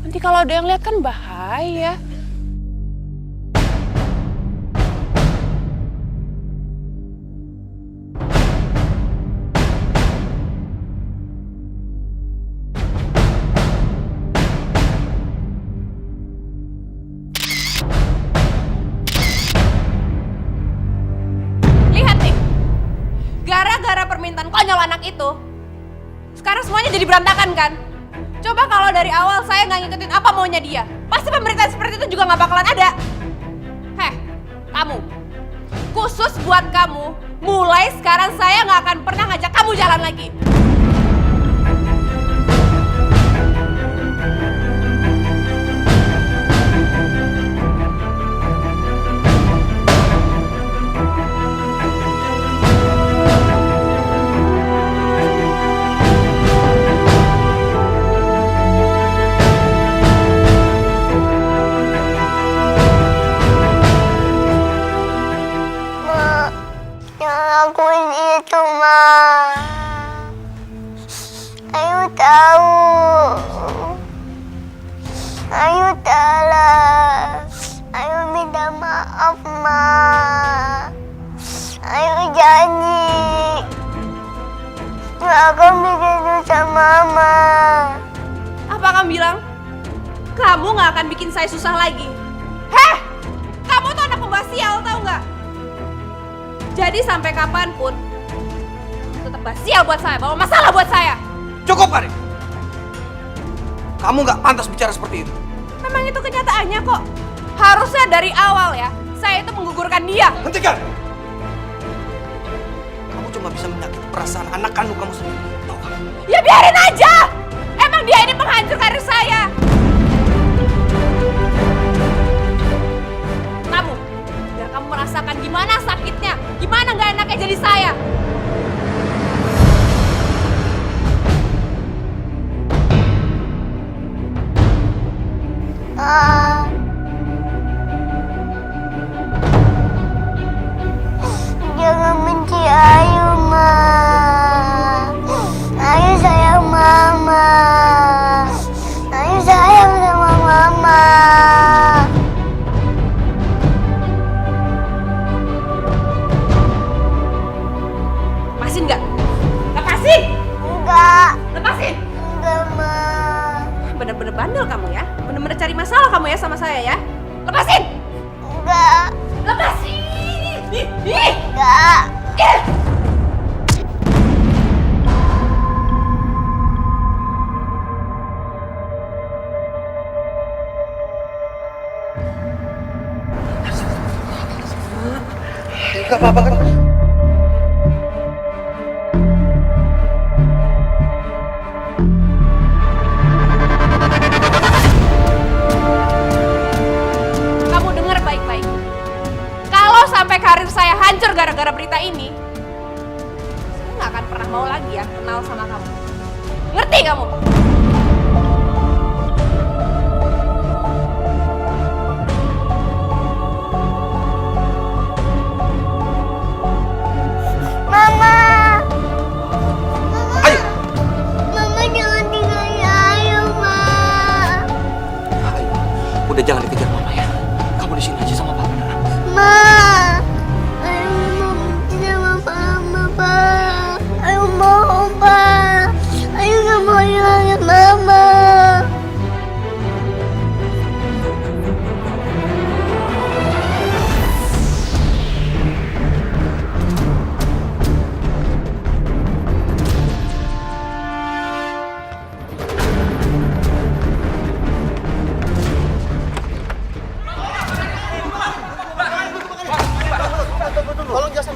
Nanti kalau ada yang lihat kan bahaya. Gara-gara permintaan konyol anak itu, sekarang semuanya jadi berantakan kan? Coba kalau dari awal saya nggak ngikutin apa maunya dia, pasti pemberitaan seperti itu juga nggak bakalan ada. Heh, kamu, khusus buat kamu, mulai sekarang saya nggak akan pernah ngajak kamu jalan lagi. Lakuin itu, Ma. Ayu tahu. Ayu salah. Ayu minta maaf, Ma. Ayu janji nggak akan bikin susah Mama. Apa kamu bilang? Kamu nggak akan bikin saya susah lagi. Heh, kamu tuh anak pembawa sial, tau nggak? Jadi sampai kapanpun, tetap basial buat saya, bawa masalah buat saya. Cukup, Karin. Kamu nggak pantas bicara seperti itu. Memang itu kenyataannya kok. Harusnya dari awal ya, saya itu menggugurkan dia. Hentikan! Kamu cuma bisa menyakiti perasaan anak kandung kamu sendiri. Tahu nggak? Ya biarin aja! Emang dia ini penghancur karir saya. Kamu, biar kamu merasakan gimana sakitnya, gimana nggak enaknya jadi saya. Jangan benci Ayu, Ma. Ayu sayang Mama. Ayu sayang sama Mama. Lepasin nggak? Lepasin! Enggak. Lepasin! Enggak, Ma. Bener-bener bandel kamu ya. Bener-bener cari masalah kamu ya sama saya ya. Lepasin! Enggak. Lepasin! Enggak. Gak apa-apa kan? Kamu dengar baik-baik. Kalau sampai karir saya hancur gara-gara berita ini, saya nggak akan pernah mau lagi ya kenal sama kamu. Ngerti kamu? Mama. Ayo! Mama jangan tinggalin Ayu, Ma. Ayo, udah jangan dikejar mama ya. Kamu di sini aja sama papa. Ma. Ayu mau benci sama Mama, Pa. Ayu mohon, Pa. Ayu nggak mau hilangin Mama.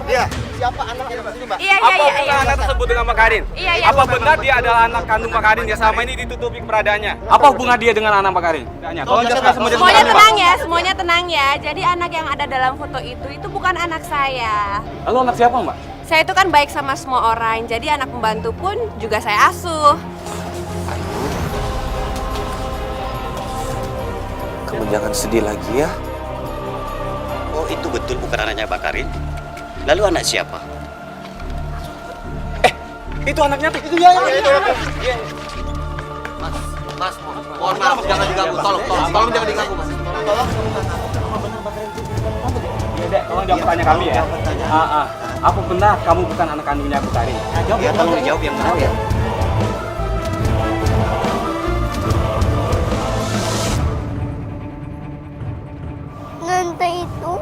Iya. Anak tersebut dengan Mbak Karin? Iya. Apa benar dia adalah anak kandung Mbak Karin ya selama ini ditutupi keberadaannya? Apa hubungan dia dengan anak Mbak Karin? Tolong jelaskan Semuanya tenang ya, semuanya tenang ya. Jadi anak yang ada dalam foto itu bukan anak saya. Lalu anak siapa Mbak? Saya itu kan baik sama semua orang, jadi anak pembantu pun juga saya asuh. Kamu jangan sedih lagi ya. Oh, itu betul bukan anaknya Mbak Karin? Lalu anak siapa? Itu anaknya, itu ya. Mas, mohon maaf, jangan diganggu. Tolong jangan diganggu, Mas. Iya, Dek, tolong jawab pertanyaan kami ya. Apa benar kamu bukan anak kandungnya Bu Karin? Ya, tolong dijawab yang benar ya. Nanta itu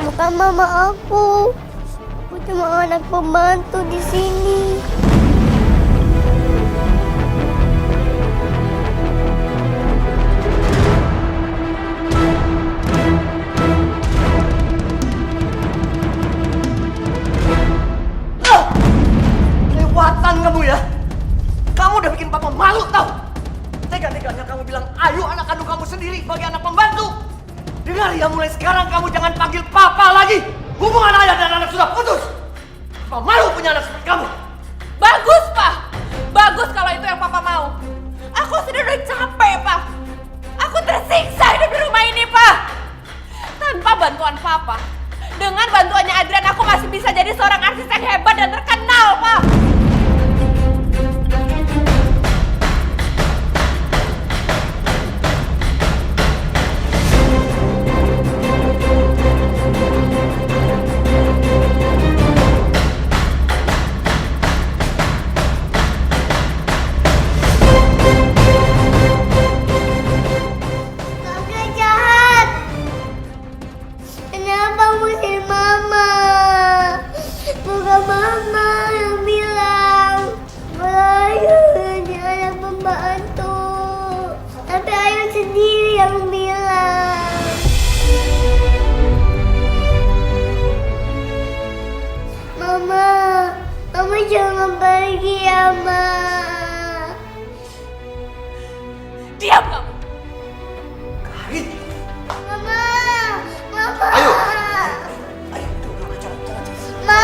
bukan mama aku. Aku cuma anak pembantu di sini. Kelewatan kamu ya. Kamu udah bikin papa malu tau. Tega-teganya kamu bilang Ayu anak kandung kamu sendiri sebagai anak pembantu. Dengar ya, mulai sekarang kamu jangan panggil papa lagi. Hubungan ayah dan anak sudah putus. Papa malu punya anak seperti kamu. Bagus, Pak. Bagus kalau itu yang Papa mau. Aku sudah capek, Pak. Aku tersiksa hidup di rumah ini, Pak. Tanpa bantuan Papa, dengan bantuannya Adrian, aku masih bisa jadi seorang artis yang hebat dan terkenal, Pak. Kakak jahat. Kenapa ngusir mama? Bukan mama yang bilang kalau Ayu jadi anak pembantu. Tapi Ayu sendiri yang bilang. Mama jangan pergi ya, Ma. Diam kamu. Mama. Ayo. Ma,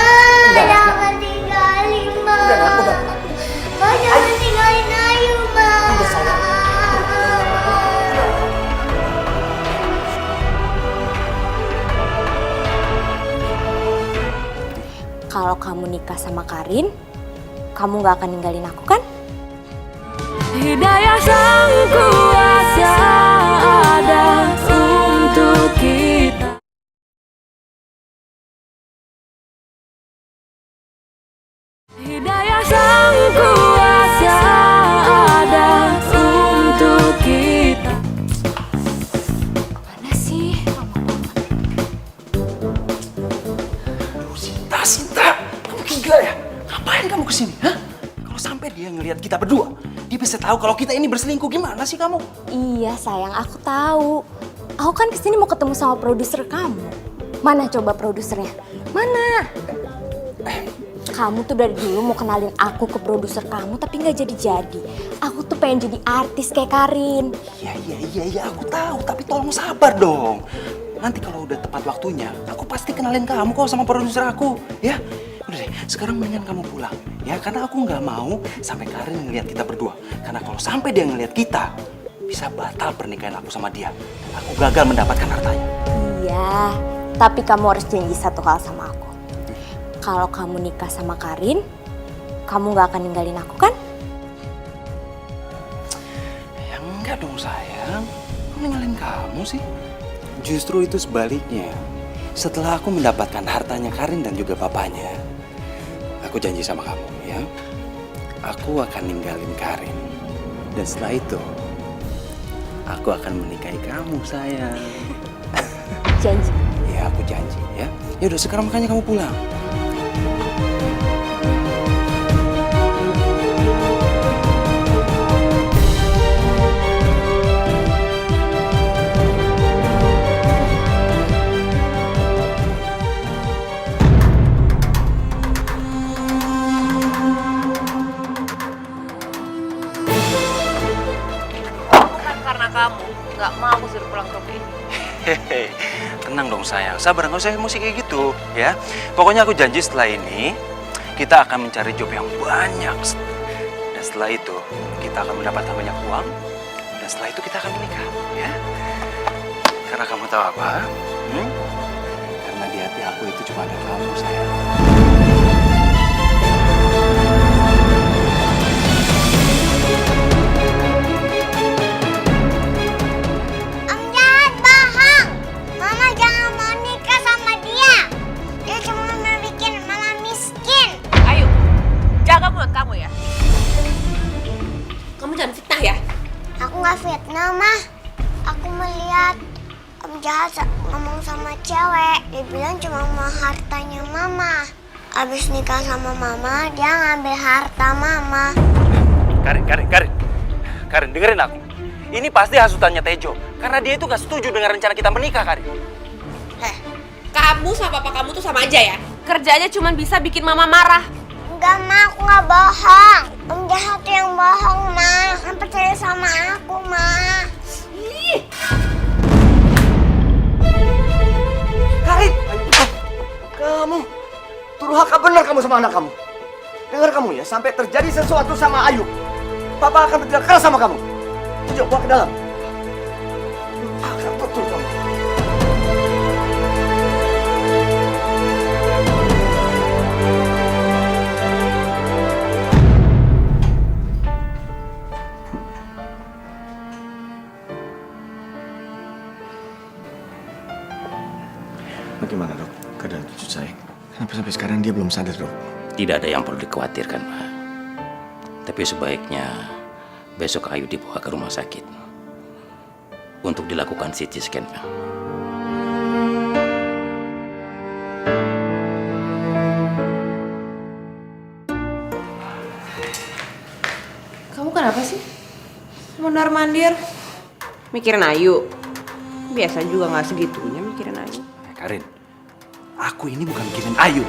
jangan tinggalin Ma. Ma, jangan tinggalin Ayu, Ma. Kalau kamu nikah sama Karin, kamu gak akan ninggalin aku kan? Hidayah sang kuasa ada untuk kita. Hidayah sang kuasa ada untuk kita. Mana sih? Sinta, kamu gila ya? Ngapain kamu kesini? Hah? Kalau sampai dia ngelihat kita berdua, dia bisa tahu kalau kita ini berselingkuh. Gimana sih kamu? Iya sayang, aku tahu. Aku kan kesini mau ketemu sama produser kamu. Mana coba produsernya? Mana? Kamu tuh dari dulu mau kenalin aku ke produser kamu, tapi nggak jadi-jadi. Aku tuh pengen jadi artis kayak Karin. Iya, aku tahu. Tapi tolong sabar dong. Nanti kalau udah tepat waktunya, aku pasti kenalin kamu kok sama produser aku, ya. Udah deh, sekarang mendingan kamu pulang, ya. Karena aku nggak mau sampai Karin ngelihat kita berdua. Karena kalau sampai dia ngelihat kita, bisa batal pernikahan aku sama dia. Dan aku gagal mendapatkan hartanya. Iya, tapi kamu harus janji satu hal sama aku. Kalau kamu nikah sama Karin, kamu nggak akan ninggalin aku kan? Ya enggak dong sayang, aku ninggalin kamu sih. Justru itu sebaliknya. Setelah aku mendapatkan hartanya Karin dan juga papanya, aku janji sama kamu ya, aku akan ninggalin Karin. Dan setelah itu, aku akan menikahi kamu sayang. Janji? Ya aku janji ya. Yaudah sekarang makanya kamu pulang. Karena kamu nggak mau suruh pulang ke rumah ini. Hehe, tenang dong sayang, sabar, nggak usah emosi kayak gitu ya. Pokoknya aku janji setelah ini kita akan mencari job yang banyak. Dan setelah itu kita akan mendapatkan banyak uang. Dan setelah itu kita akan menikah ya. Karena kamu tahu apa? Karena di hati aku itu cuma ada kamu sayang. jahat ngomong sama cewek. Dia bilang cuma mau hartanya mama. Abis nikah sama mama, dia ngambil harta mama. Karin, dengerin aku. Ini pasti hasutannya Tejo. Karena dia itu gak setuju dengan rencana kita menikah, Karin. Kamu sama papa kamu tuh sama aja ya. Kerjanya cuma bisa bikin mama marah. Enggak, Ma, aku nggak bohong. Om jahat yang bohong, Ma. Kan percaya sama aku, Ma. Karin! Kamu durhaka benar kamu sama anak kamu. Dengar kamu ya, sampai terjadi sesuatu sama Ayu, Papa akan bertindak keras sama kamu. Tujuh, bawa ke dalam. Akan betul kamu. Bagaimana dok, keadaan cucu saya? Kenapa sampai sekarang dia belum sadar dok? Tidak ada yang perlu dikhawatirkan, Pak. Tapi sebaiknya besok Ayu dibawa ke rumah sakit untuk dilakukan CT scan, Pak. Kamu kenapa sih? Mondar-mandir. Mikirin Ayu. Biasa juga nggak segitunya mikirin Ayu. Karin, aku ini bukan mikirin Ayu,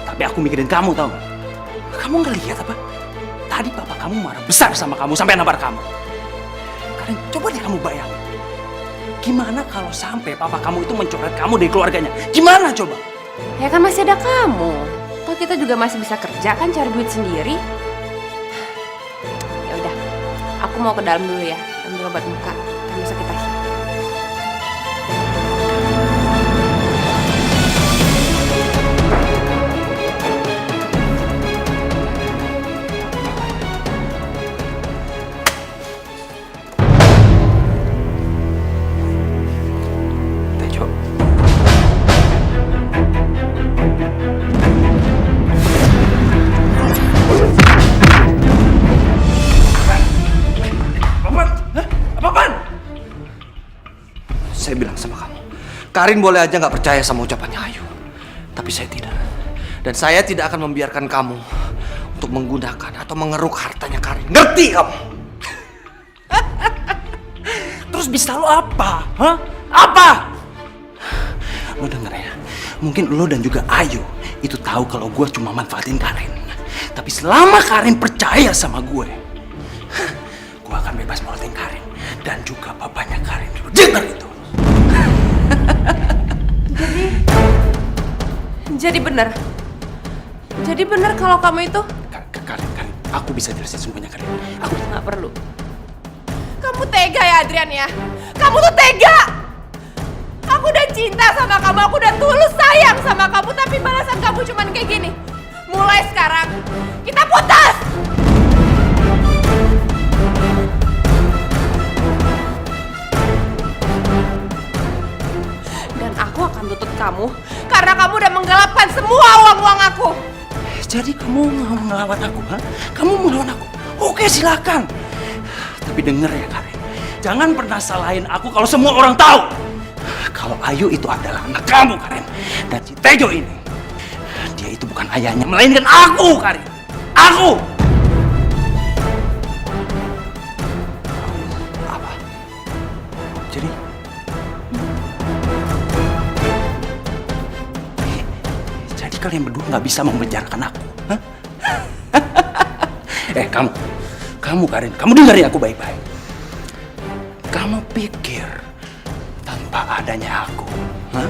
tapi aku mikirin kamu, tau gak? Kamu nggak lihat apa? Tadi papa kamu marah besar sama kamu sampai nampar kamu. Karin, coba deh kamu bayangin. Gimana kalau sampai papa kamu itu mencoret kamu dari keluarganya? Gimana coba? Ya kan masih ada kamu. Toh kita juga masih bisa kerja kan, cari duit sendiri. Ya udah, aku mau ke dalam dulu ya, ambil obat muka. Kamu sakit lagi. Tejo. Apaan? Saya bilang sama kamu, Karin boleh aja nggak percaya sama ucapannya Ayu, tapi saya tidak. Dan saya tidak akan membiarkan kamu untuk menggunakan atau mengeruk hartanya Karin. Ngerti kamu? Terus bisa lo apa? Hah? Apa? Lo denger ya, mungkin lo dan juga Ayu itu tahu kalau gue cuma manfaatin Karin. Tapi selama Karin percaya sama gue akan bebas morotin Karin. Dan juga bapaknya Karin. Dengar itu. Jadi benar. Jadi benar kalau kamu itu. Karin, aku bisa jelasin semuanya, Karin. Aku nggak perlu. Kamu tega ya, Adrian ya? Kamu tuh tega. Aku udah cinta sama kamu, aku udah tulus sayang sama kamu, tapi balasan kamu cuman kayak gini. Mulai sekarang kita putus. Dan aku akan tuntut kamu karena kamu udah menggelapkan semua uang-uang aku. Jadi kamu mau ngelawan aku, ha? Kamu mau ngelawan aku? Oke, silakan. Tapi denger ya, Karin. Jangan pernah salahin aku kalau semua orang tahu. Kalau Ayu itu adalah anak kamu, Karin. Dan si Tejo ini, dia itu bukan ayahnya, melainkan aku, Karin. Aku! Apa? Jadi kalian berdua nggak bisa membicarakan aku, hah? Kamu Karin, kamu dengerin aku baik-baik. Kamu pikir tanpa adanya aku, hah?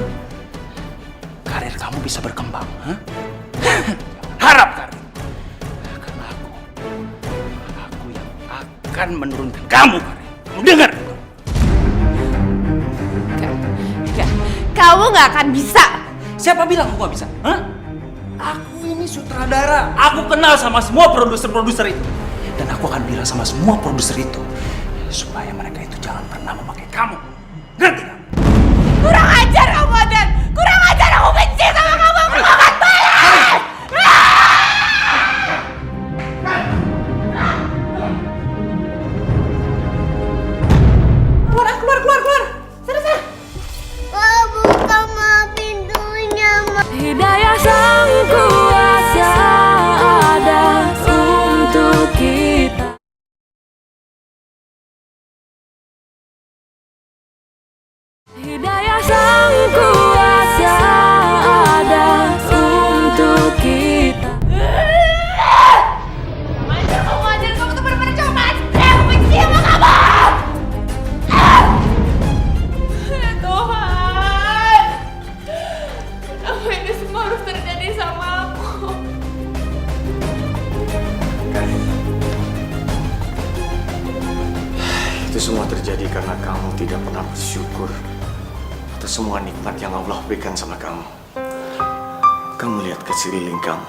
Karir kamu bisa berkembang, hah? Harap, Karin. Karena aku yang akan menurunkan kamu, Karin. Kamu dengar itu? Kamu nggak akan bisa. Siapa bilang aku nggak bisa? Hah? Aku ini sutradara. Aku kenal sama semua produser-produser itu. Dan aku akan bilang sama semua produser itu supaya mereka itu jangan pernah memakai kamu. Ngerti nggak? Kurang ajar kamu, Adan. Kurang ajar, aku benci sama kamu. Aku nggak akan balas. Keluar. Sana. Hidayah Sang Kuasa ada untuk kita. Kamu tuh bener-bener coba. Aku benci sama kamu. Ya Tuhan, apa ini semua harus terjadi sama aku? Itu semua terjadi karena kamu tidak pernah bersyukur atas semua nikmat yang Allah berikan sama kamu. Kamu lihat ke sekeliling kamu.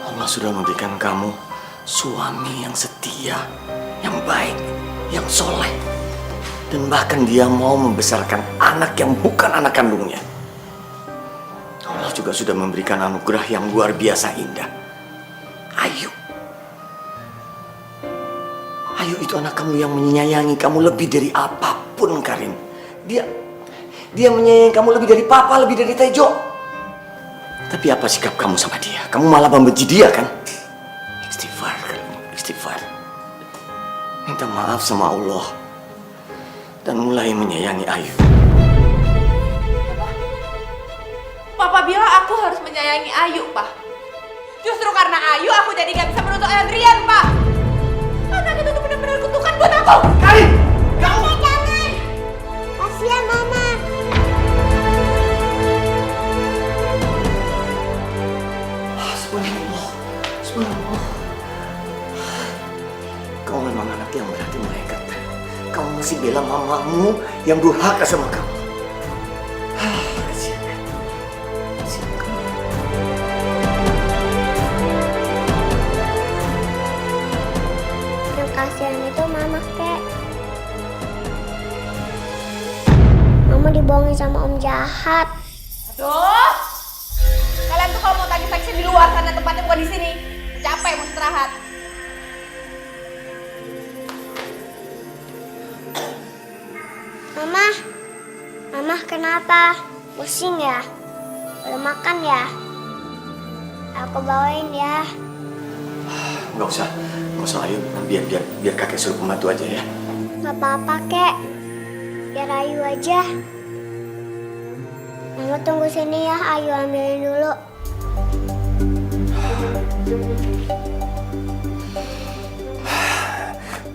Allah sudah memberikan kamu suami yang setia, yang baik, yang soleh. Dan bahkan dia mau membesarkan anak yang bukan anak kandungnya. Allah juga sudah memberikan anugerah yang luar biasa indah. Ayu. Ayu itu anak kamu yang menyayangi kamu lebih dari apapun, Karin. Dia menyayangi kamu lebih dari papa, lebih dari Tejo. Tapi apa sikap kamu sama dia? Kamu malah membenci dia, kan? Istighfar, Karin. Istighfar. Minta maaf sama Allah. Dan mulai menyayangi Ayu. Papa bilang aku harus menyayangi Ayu, Pak. Justru karena Ayu aku jadi gak bisa menuntut Adrian, Pak. Anak itu tuh benar-benar kutukan buat aku. Karin! Kamu! Jangan! Kasihan Mama. Subhanallah. Subhanallah. Kau memang anak yang berhati malaikat. Kamu masih bela mamamu yang durhaka sama kamu. Kasihan. Kasihan kamu. Yang kasihan itu Mama, Kek. Mama dibohongin sama om jahat. Aduh! Kalian tuh kalau mau tagih-tagih di luar sana, tempatnya bukan di sini. Capek mau istirahat. Mama kenapa? Pusing ya? Belum makan ya? Aku bawain ya. Nggak usah Ayu. Biar kakek suruh pembantu aja ya. Gak apa-apa, Kek. Biar Ayu aja. Mama tunggu sini ya, Ayu ambilin dulu.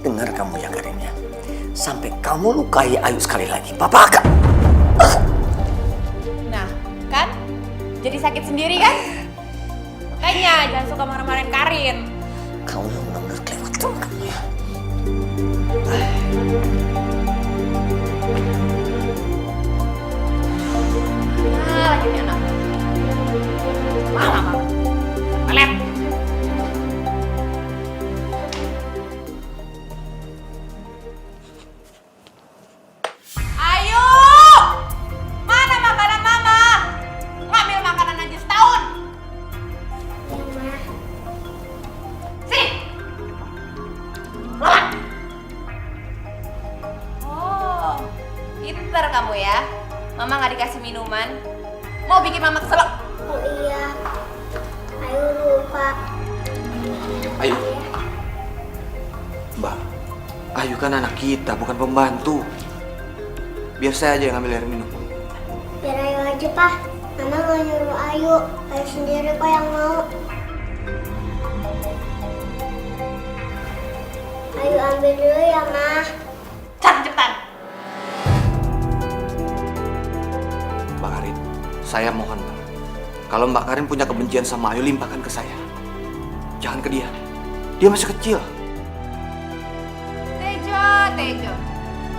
Dengar kamu ya, Karin ya. Sampai kamu lukai Ayu sekali lagi, Papa akan. Nah, kan? Jadi sakit sendiri kan? Makanya jangan suka marah-marahin Karin. Kamu yang benar-benar kelewatan kamu ya. Lagi nih anak. Mama. Pelet. Ayo! Mana makanan Mama? Ngambil makanan aja setahun. Sini. Lawan. Oh, pinter kamu ya. Mama nggak dikasih minuman. Mau bikin Mama kesel. Oh iya. Ayu lupa. Ayu. Mbak, Ayu kan anak kita, bukan pembantu. Biar saya aja yang ambil air minum. Biar Ayu aja, Pak. Mama nggak nyuruh Ayu. Ayu sendiri kok yang mau. Ayu ambil dulu ya, Ma. Cepetan. Mbak Karin, saya mohon Mbak. Kalau Mbak Karin punya kebencian sama Ayu, limpahkan ke saya. Jangan ke dia. Dia masih kecil. Tejo.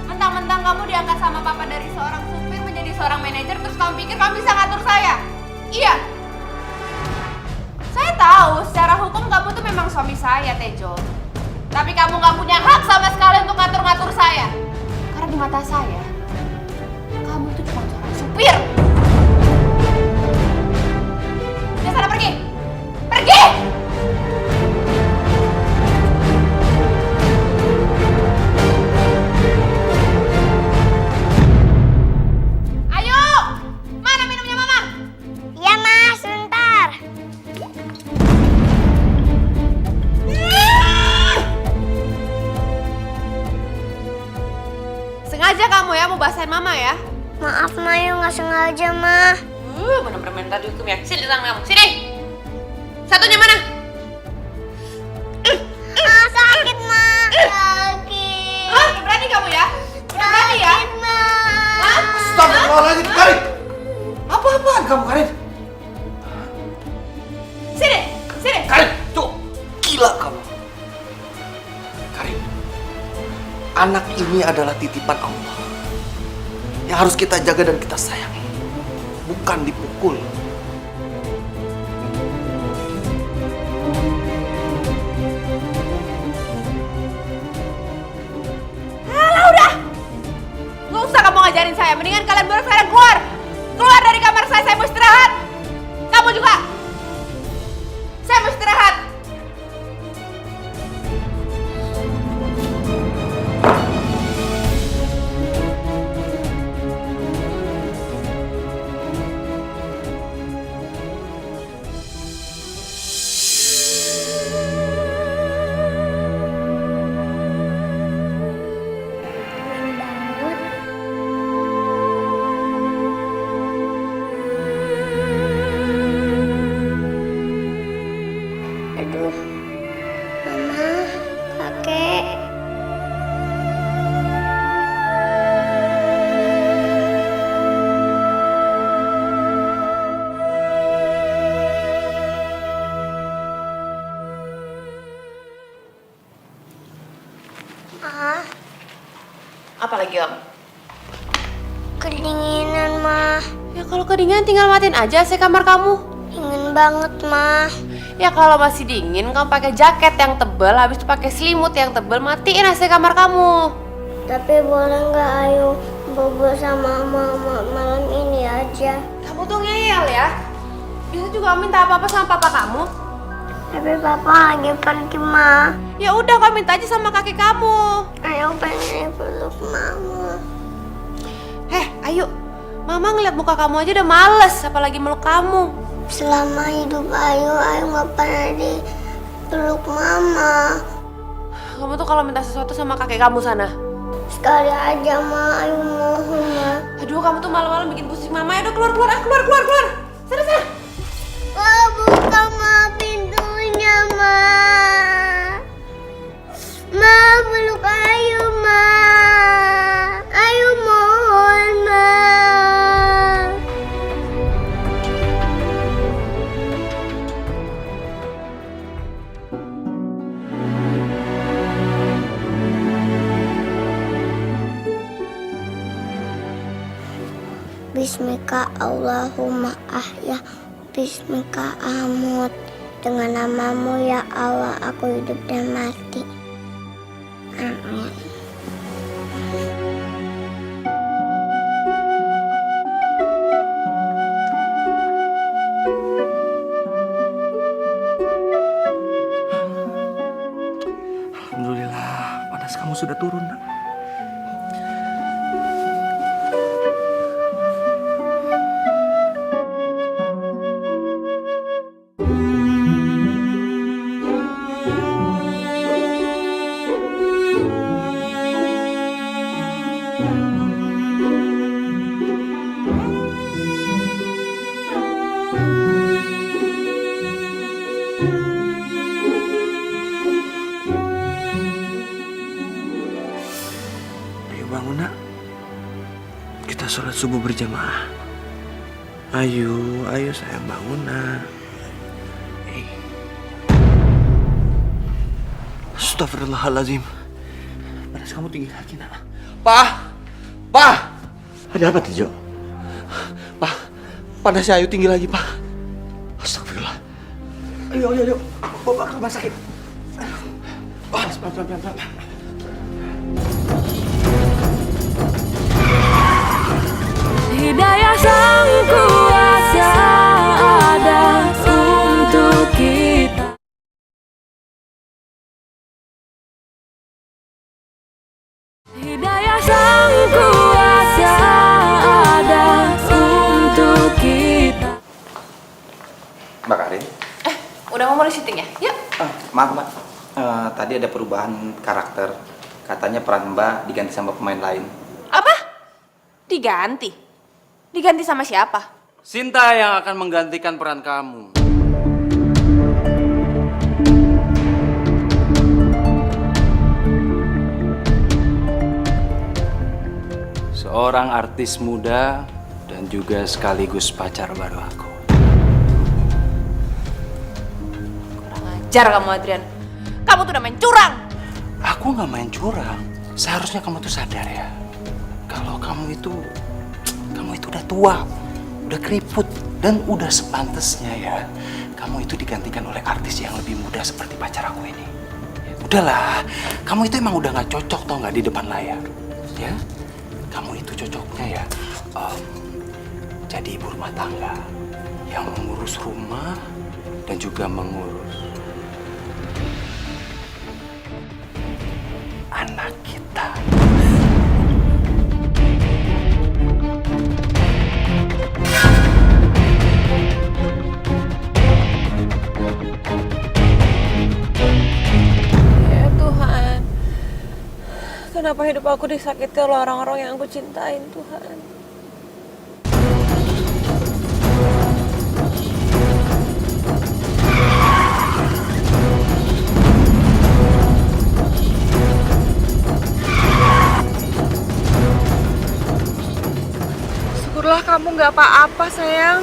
Mentang-mentang kamu diangkat sama papa dari seorang supir menjadi seorang manajer, terus kamu pikir kamu bisa ngatur saya? Iya. Saya tahu secara hukum kamu tuh memang suami saya, Tejo. Tapi kamu nggak punya hak sama sekali untuk ngatur-ngatur saya. Karena di mata saya, kamu tuh cuma seorang supir. Udah sana pergi. Pergi! Ayo! Mana minumnya Mama? Iya, Ma. Sebentar. Sengaja kamu ya ya mau bahasain mama ya. Maaf Ma, Ayu nggak sengaja Ma. Bener-bener mental dihukum ya. Sini tangan kamu, sini. Satunya mana? Sakit Ma. Sakit. Udah berani kamu ya? Udah berani ya? Sakit Ma. Astagfirullahaladzim, Karin! Apa-apaan kamu, Karin? Sini, sini. Karin, tuh! Gila kamu. Karin, anak ini adalah titipan Allah yang harus kita jaga dan kita sayangi, bukan dipukul. Alah udah. Nggak usah kamu ngajarin saya. Mendingan kalian berdua sekarang keluar. Keluar dari kamar saya mau istirahat. Kamu juga. Saya mau istirahat. Aduh, Mama, Kakek. Ah, Apa lagi om? kedinginan Ma. Ya kalau kedinginan tinggal matiin aja AC kamar kamu. Dingin banget Ma. Ya kalau masih dingin kamu pakai jaket yang tebal, habis itu pakai selimut yang tebal, matiin AC kamar kamu. Tapi boleh nggak Ayu bobo sama Mama malam ini aja? Kamu tuh ngeyel ya. Bisa juga minta apa-apa sama papa kamu. Tapi Papa lagi pergi Ma. Ya udah kamu minta aja sama kakek kamu. Ayu pengen peluk Mama. Ayo. Mama ngeliat muka kamu aja udah males, apalagi meluk kamu. Selama hidup Ayu nggak pernah dipeluk Mama. Kamu tuh kalau minta sesuatu sama kakek kamu sana. Sekali aja Ma, Ayu mohon Ma. Aduh, kamu tuh malam-malam bikin pusing mama. Ya udah keluar. Keluar. Sana. Ma, buka Ma pintunya Ma. Ma, peluk Ayu Ma. Ayu mohon Ma. Bismika Allahumma ahya, Bismika amut. Dengan namamu ya Allah aku hidup dan mati. Amin. Alhamdulillah, panas kamu sudah turun, Nak. Ayo bangun, Nak. Kita sholat subuh berjamaah. Ayo sayang bangun, Nak. Astagfirullahaladzim. Panas kamu tinggi lagi, Nak. Pak! Ada apa Tijo? Pak, panasnya Ayu tinggi lagi, Pak. Astagfirullah. Ayo. Bawa ke rumah sakit. Pelan. Hidayah Sang Kuasa ada untuk kita. Hidayah Sang Kuasa ada untuk kita. Mbak Karin? Udah mau mulai syuting ya? Yuk. Maaf Mbak, tadi ada perubahan karakter. Katanya peran Mbak diganti sama pemain lain. Apa? Diganti? Diganti sama siapa? Sinta yang akan menggantikan peran kamu. Seorang artis muda dan juga sekaligus pacar baru aku. Kurang ajar kamu, Adrian. Kamu tuh udah main curang. Aku nggak main curang. Seharusnya kamu tuh sadar ya. Kalau kamu itu udah tua, udah keriput, dan udah sepantasnya ya. Kamu itu digantikan oleh artis yang lebih muda seperti pacar aku ini. Ya, udahlah, kamu itu emang udah nggak cocok tau nggak di depan layar. Ya, kamu itu cocoknya ya jadi ibu rumah tangga yang mengurus rumah dan juga mengurus anak kita. Ya Tuhan, kenapa hidup aku disakiti oleh orang-orang yang aku cintain, Tuhan? Syukurlah kamu gak apa-apa, sayang.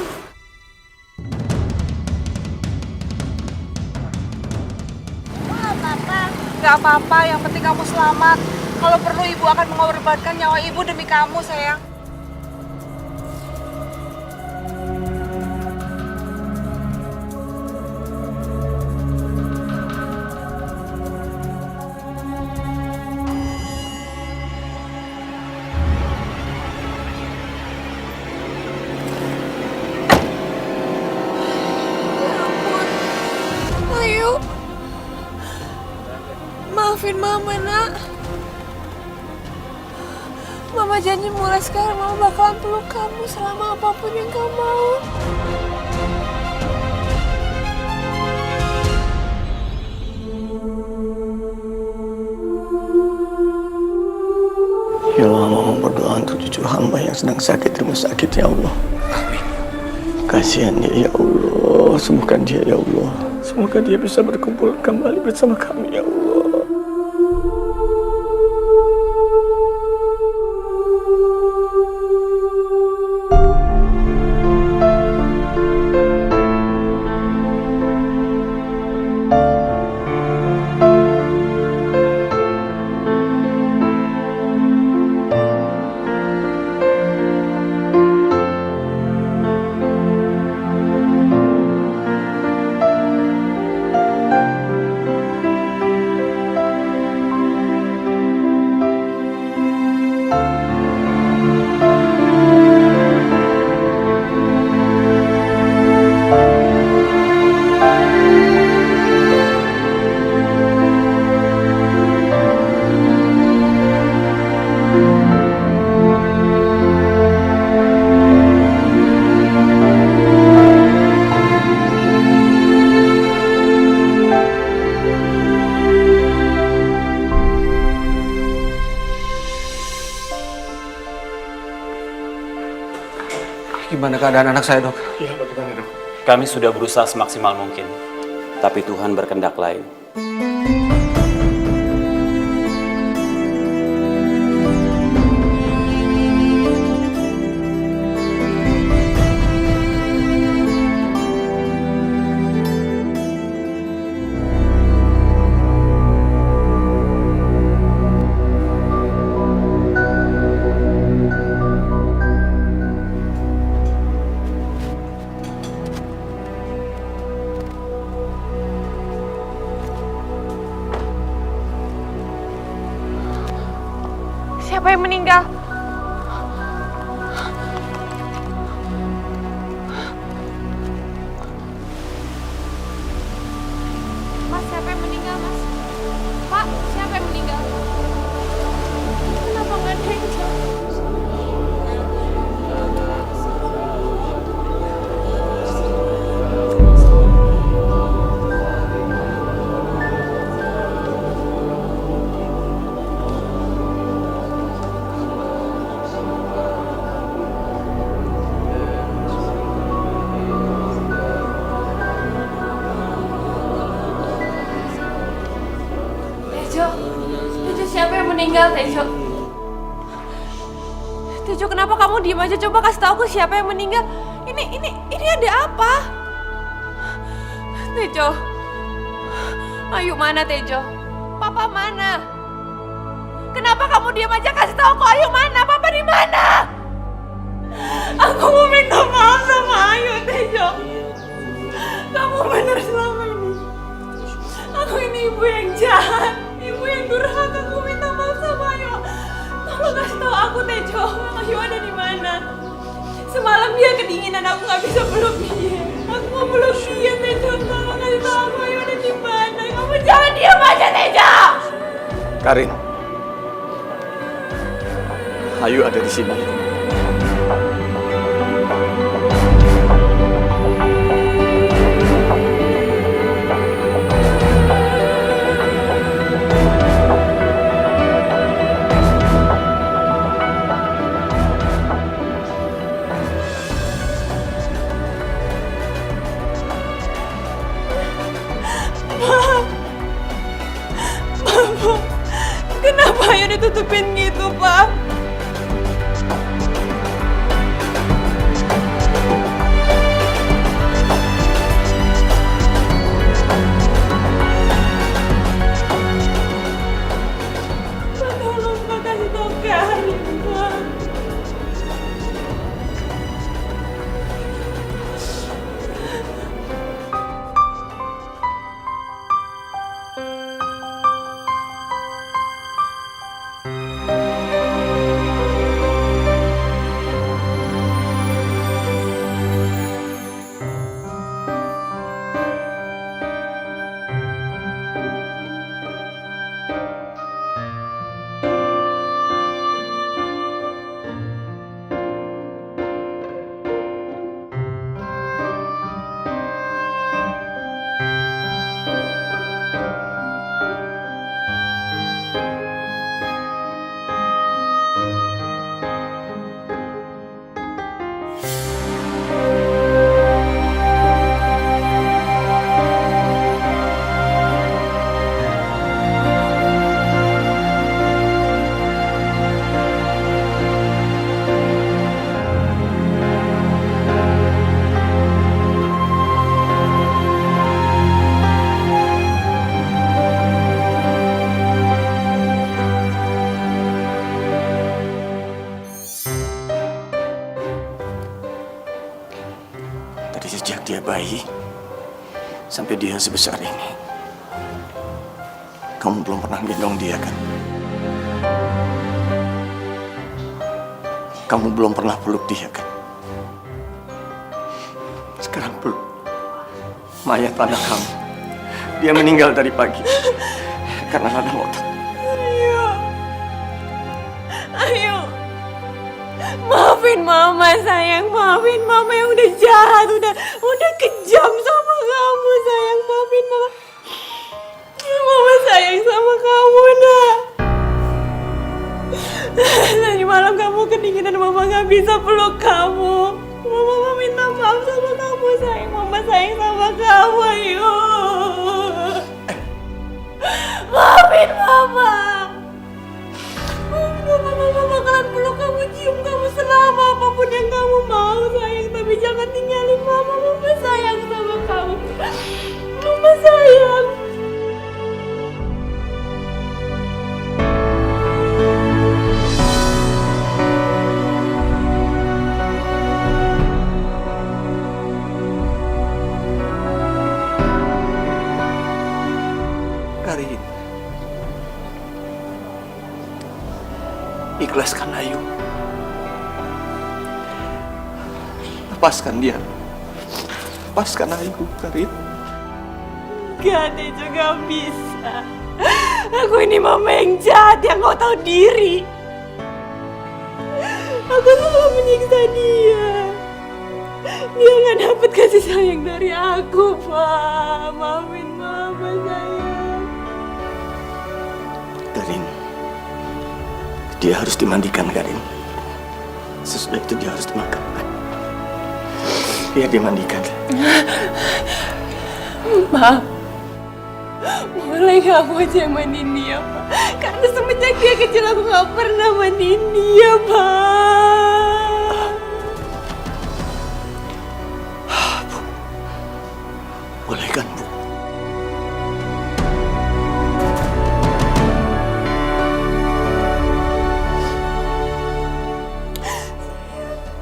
Gak apa-apa, yang penting kamu selamat. Kalau perlu ibu akan mengorbankan nyawa ibu demi kamu, sayang. Ayo. Maafin Mama, Nak. Mama janji mulai sekarang Mama bakalan peluk kamu selama apapun yang kamu mau. Ya Allah, Mama berdoa untuk cucu hamba yang sedang sakit di rumah sakit, ya Allah. Kasihan dia, ya Allah. Sembuhkan dia, ya Allah. Semoga dia bisa berkumpul kembali bersama kami, ya Allah. Gimana keadaan anak saya, Dok? Iya, bagaimana, Dok? Kami sudah berusaha semaksimal mungkin, tapi Tuhan berkehendak lain. meninggal, Tejo. Tejo, kenapa kamu diem aja? Coba kasih tahu aku siapa yang meninggal. Ini ada apa? Tejo. Ayu mana, Tejo? Papa mana? Kenapa kamu diam aja? Kasih tahu aku Ayu mana? Papa di mana? Aku mau minta maaf sama Ayu, Tejo. Kamu benar selama ini. Aku ini ibu yang jahat, ibu yang durhaka. Aku minta maaf sama Ayu. Tolong kasih tahu aku, Tejo. Ayu ada di mana? Semalam dia kedinginan, aku nggak bisa peluk dia. Aku mau peluk dia, Tejo. Tolong kasih tahu aku Ayu ada di mana. Kamu jangan diam aja, Tejo. Karin, Ayu ada di sini. Kenapa Ayu ditutupin gitu, Pak? Tolong Pak, kasih tahu Karin, Pak. Sejak dia bayi sampai dia sebesar ini, kamu belum pernah gendong dia kan? Kamu belum pernah peluk dia kan? Sekarang peluk mayat anak kamu. Dia meninggal tadi pagi karena radang otak. Ayu, maafin Mama sayang, maafin Mama yang udah jahat, udah kejam sama kamu sayang, maafin Mama. Mama sayang sama kamu, nak. Tadi malam kamu kedinginan, Mama gak bisa peluk kamu. Mama minta maaf sama kamu sayang, Mama sayang sama kamu, Ayu. Maafin Mama. Mama bakalan peluk kamu, cium kamu selama apapun yang kamu mau sayang. Tapi jangan tinggalin Mama, Mama sayang sama kamu. Mama sayang. Karin, ikhlaskan Ayu. Lepaskan dia. Lepaskan Ayu, Karin. Gak ada juga bisa. Aku ini Mama yang jahat, yang gak tahu diri. Aku selalu menyiksa dia. Dia gak dapat kasih sayang dari aku, Pak. Maafin Mama sayang. Karin, dia harus dimandikan, Karin. Sesudah itu dia harus dimakan. Biar dimandikan. Pak, Boleh gak aku aja yang mandiin dia, Pak? Karena semenjak dia kecil aku gak pernah mandiin dia, Pak. Boleh kan, Bu?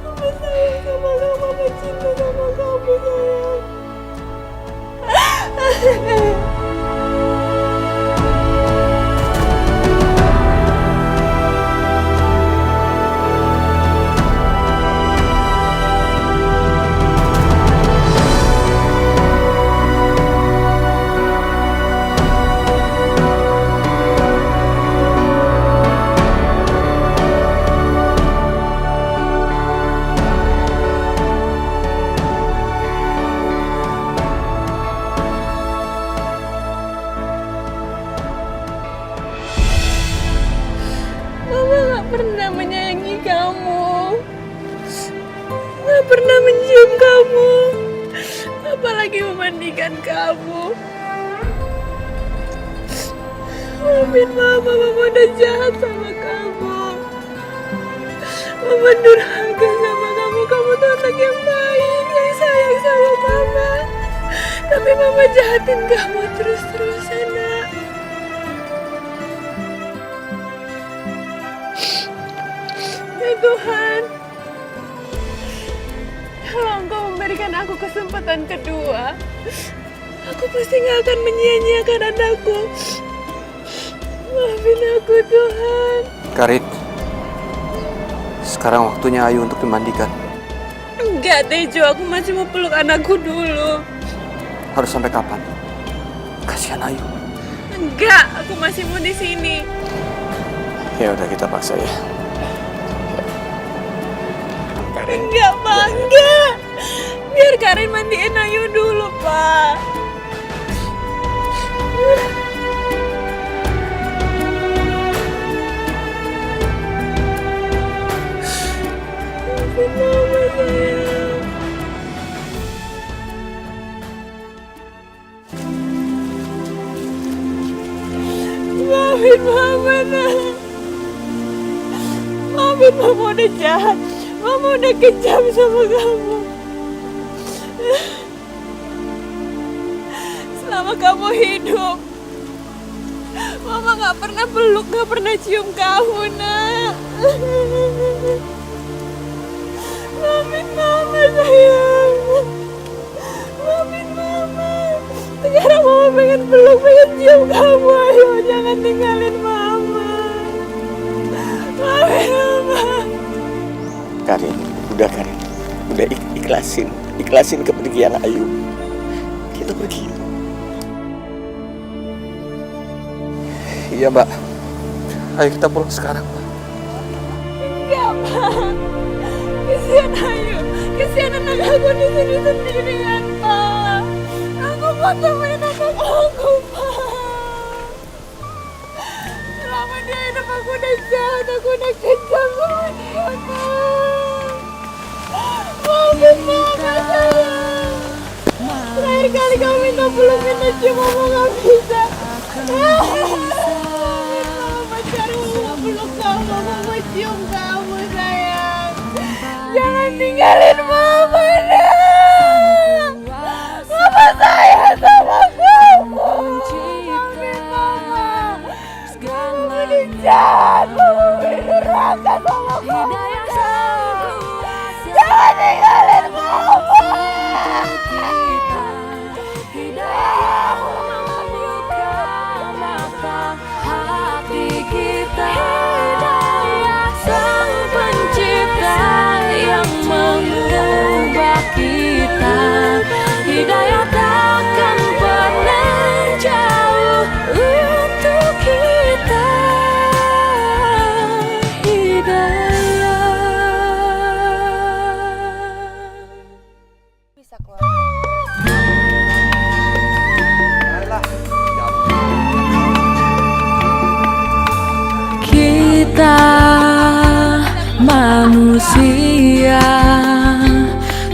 Mama sayang sama kamu, Mama cinta sama kamu, sayang. Mama gak pernah menyayangi kamu, gak pernah mencium kamu, apalagi memandikan kamu. Maafin Mama, Mama udah jahat sama kamu. Mama durhaka sama kamu, kamu tuh anak yang baik, yang sayang sama Mama. Tapi Mama jahatin kamu terus-terusan, Nak. Ya Tuhan, kalau Engkau memberikan aku kesempatan kedua, aku pasti gak akan menyia-nyiakan anakku. Maafin aku, Tuhan. Karin, sekarang waktunya Ayu untuk dimandikan. Enggak, Tejo, aku masih mau peluk anakku dulu. Harus sampai kapan? Kasihan Ayu. Enggak, aku masih mau di sini. Ya udah, kita paksa ya. Enggak, Pak, enggak. Biar Karin mandiin Ayu dulu, Pak. Maafin Mama, sayang. Maafin Mama, Nak. Maafin Mama udah jahat. Mama udah kejam sama kamu. Selama kamu hidup, Mama gak pernah peluk, gak pernah cium kamu, Nak. Maafin Mama, sayang. Maafin Mama. Sekarang Mama pengen peluk, pengen cium kamu. Ayo, jangan tinggalin Mama. Maafin Mama. Karin, udah ikhlasin kepergian Ayu. Kita pergi. Iya, Mbak. Ayo kita pulang sekarang, Mbak. Enggak, Pak. Kesian Ayu. Kesian anak aku di sini sendirian, Pak. Aku mau temuin anak aku, Pak. Selama dia hidup aku udah jahat, aku udah kejam sama dia, Pak. Maafin Mama, sayang. Terakhir kali kamu minta peluk, minta cium, Mama gak bisa. Maafin Mama, sekarang Mama peluk kamu, Mama cium kamu, sayang. Jangan tinggalin Mama, nak. Mama sayang sama kamu. Maafin Mama. Mama udah jahat, Mama udah durhaka sama kamu. Jangan tinggalin Mama. Hati kita, Sang Pencipta yang mengubah kita. Hidayah takkan pernah jauh untuk kita. Kita manusia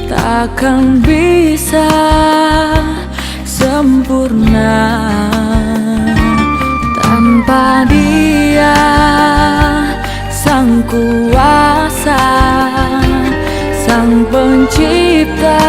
takkan bisa sempurna. kuasa, Sang Pencipta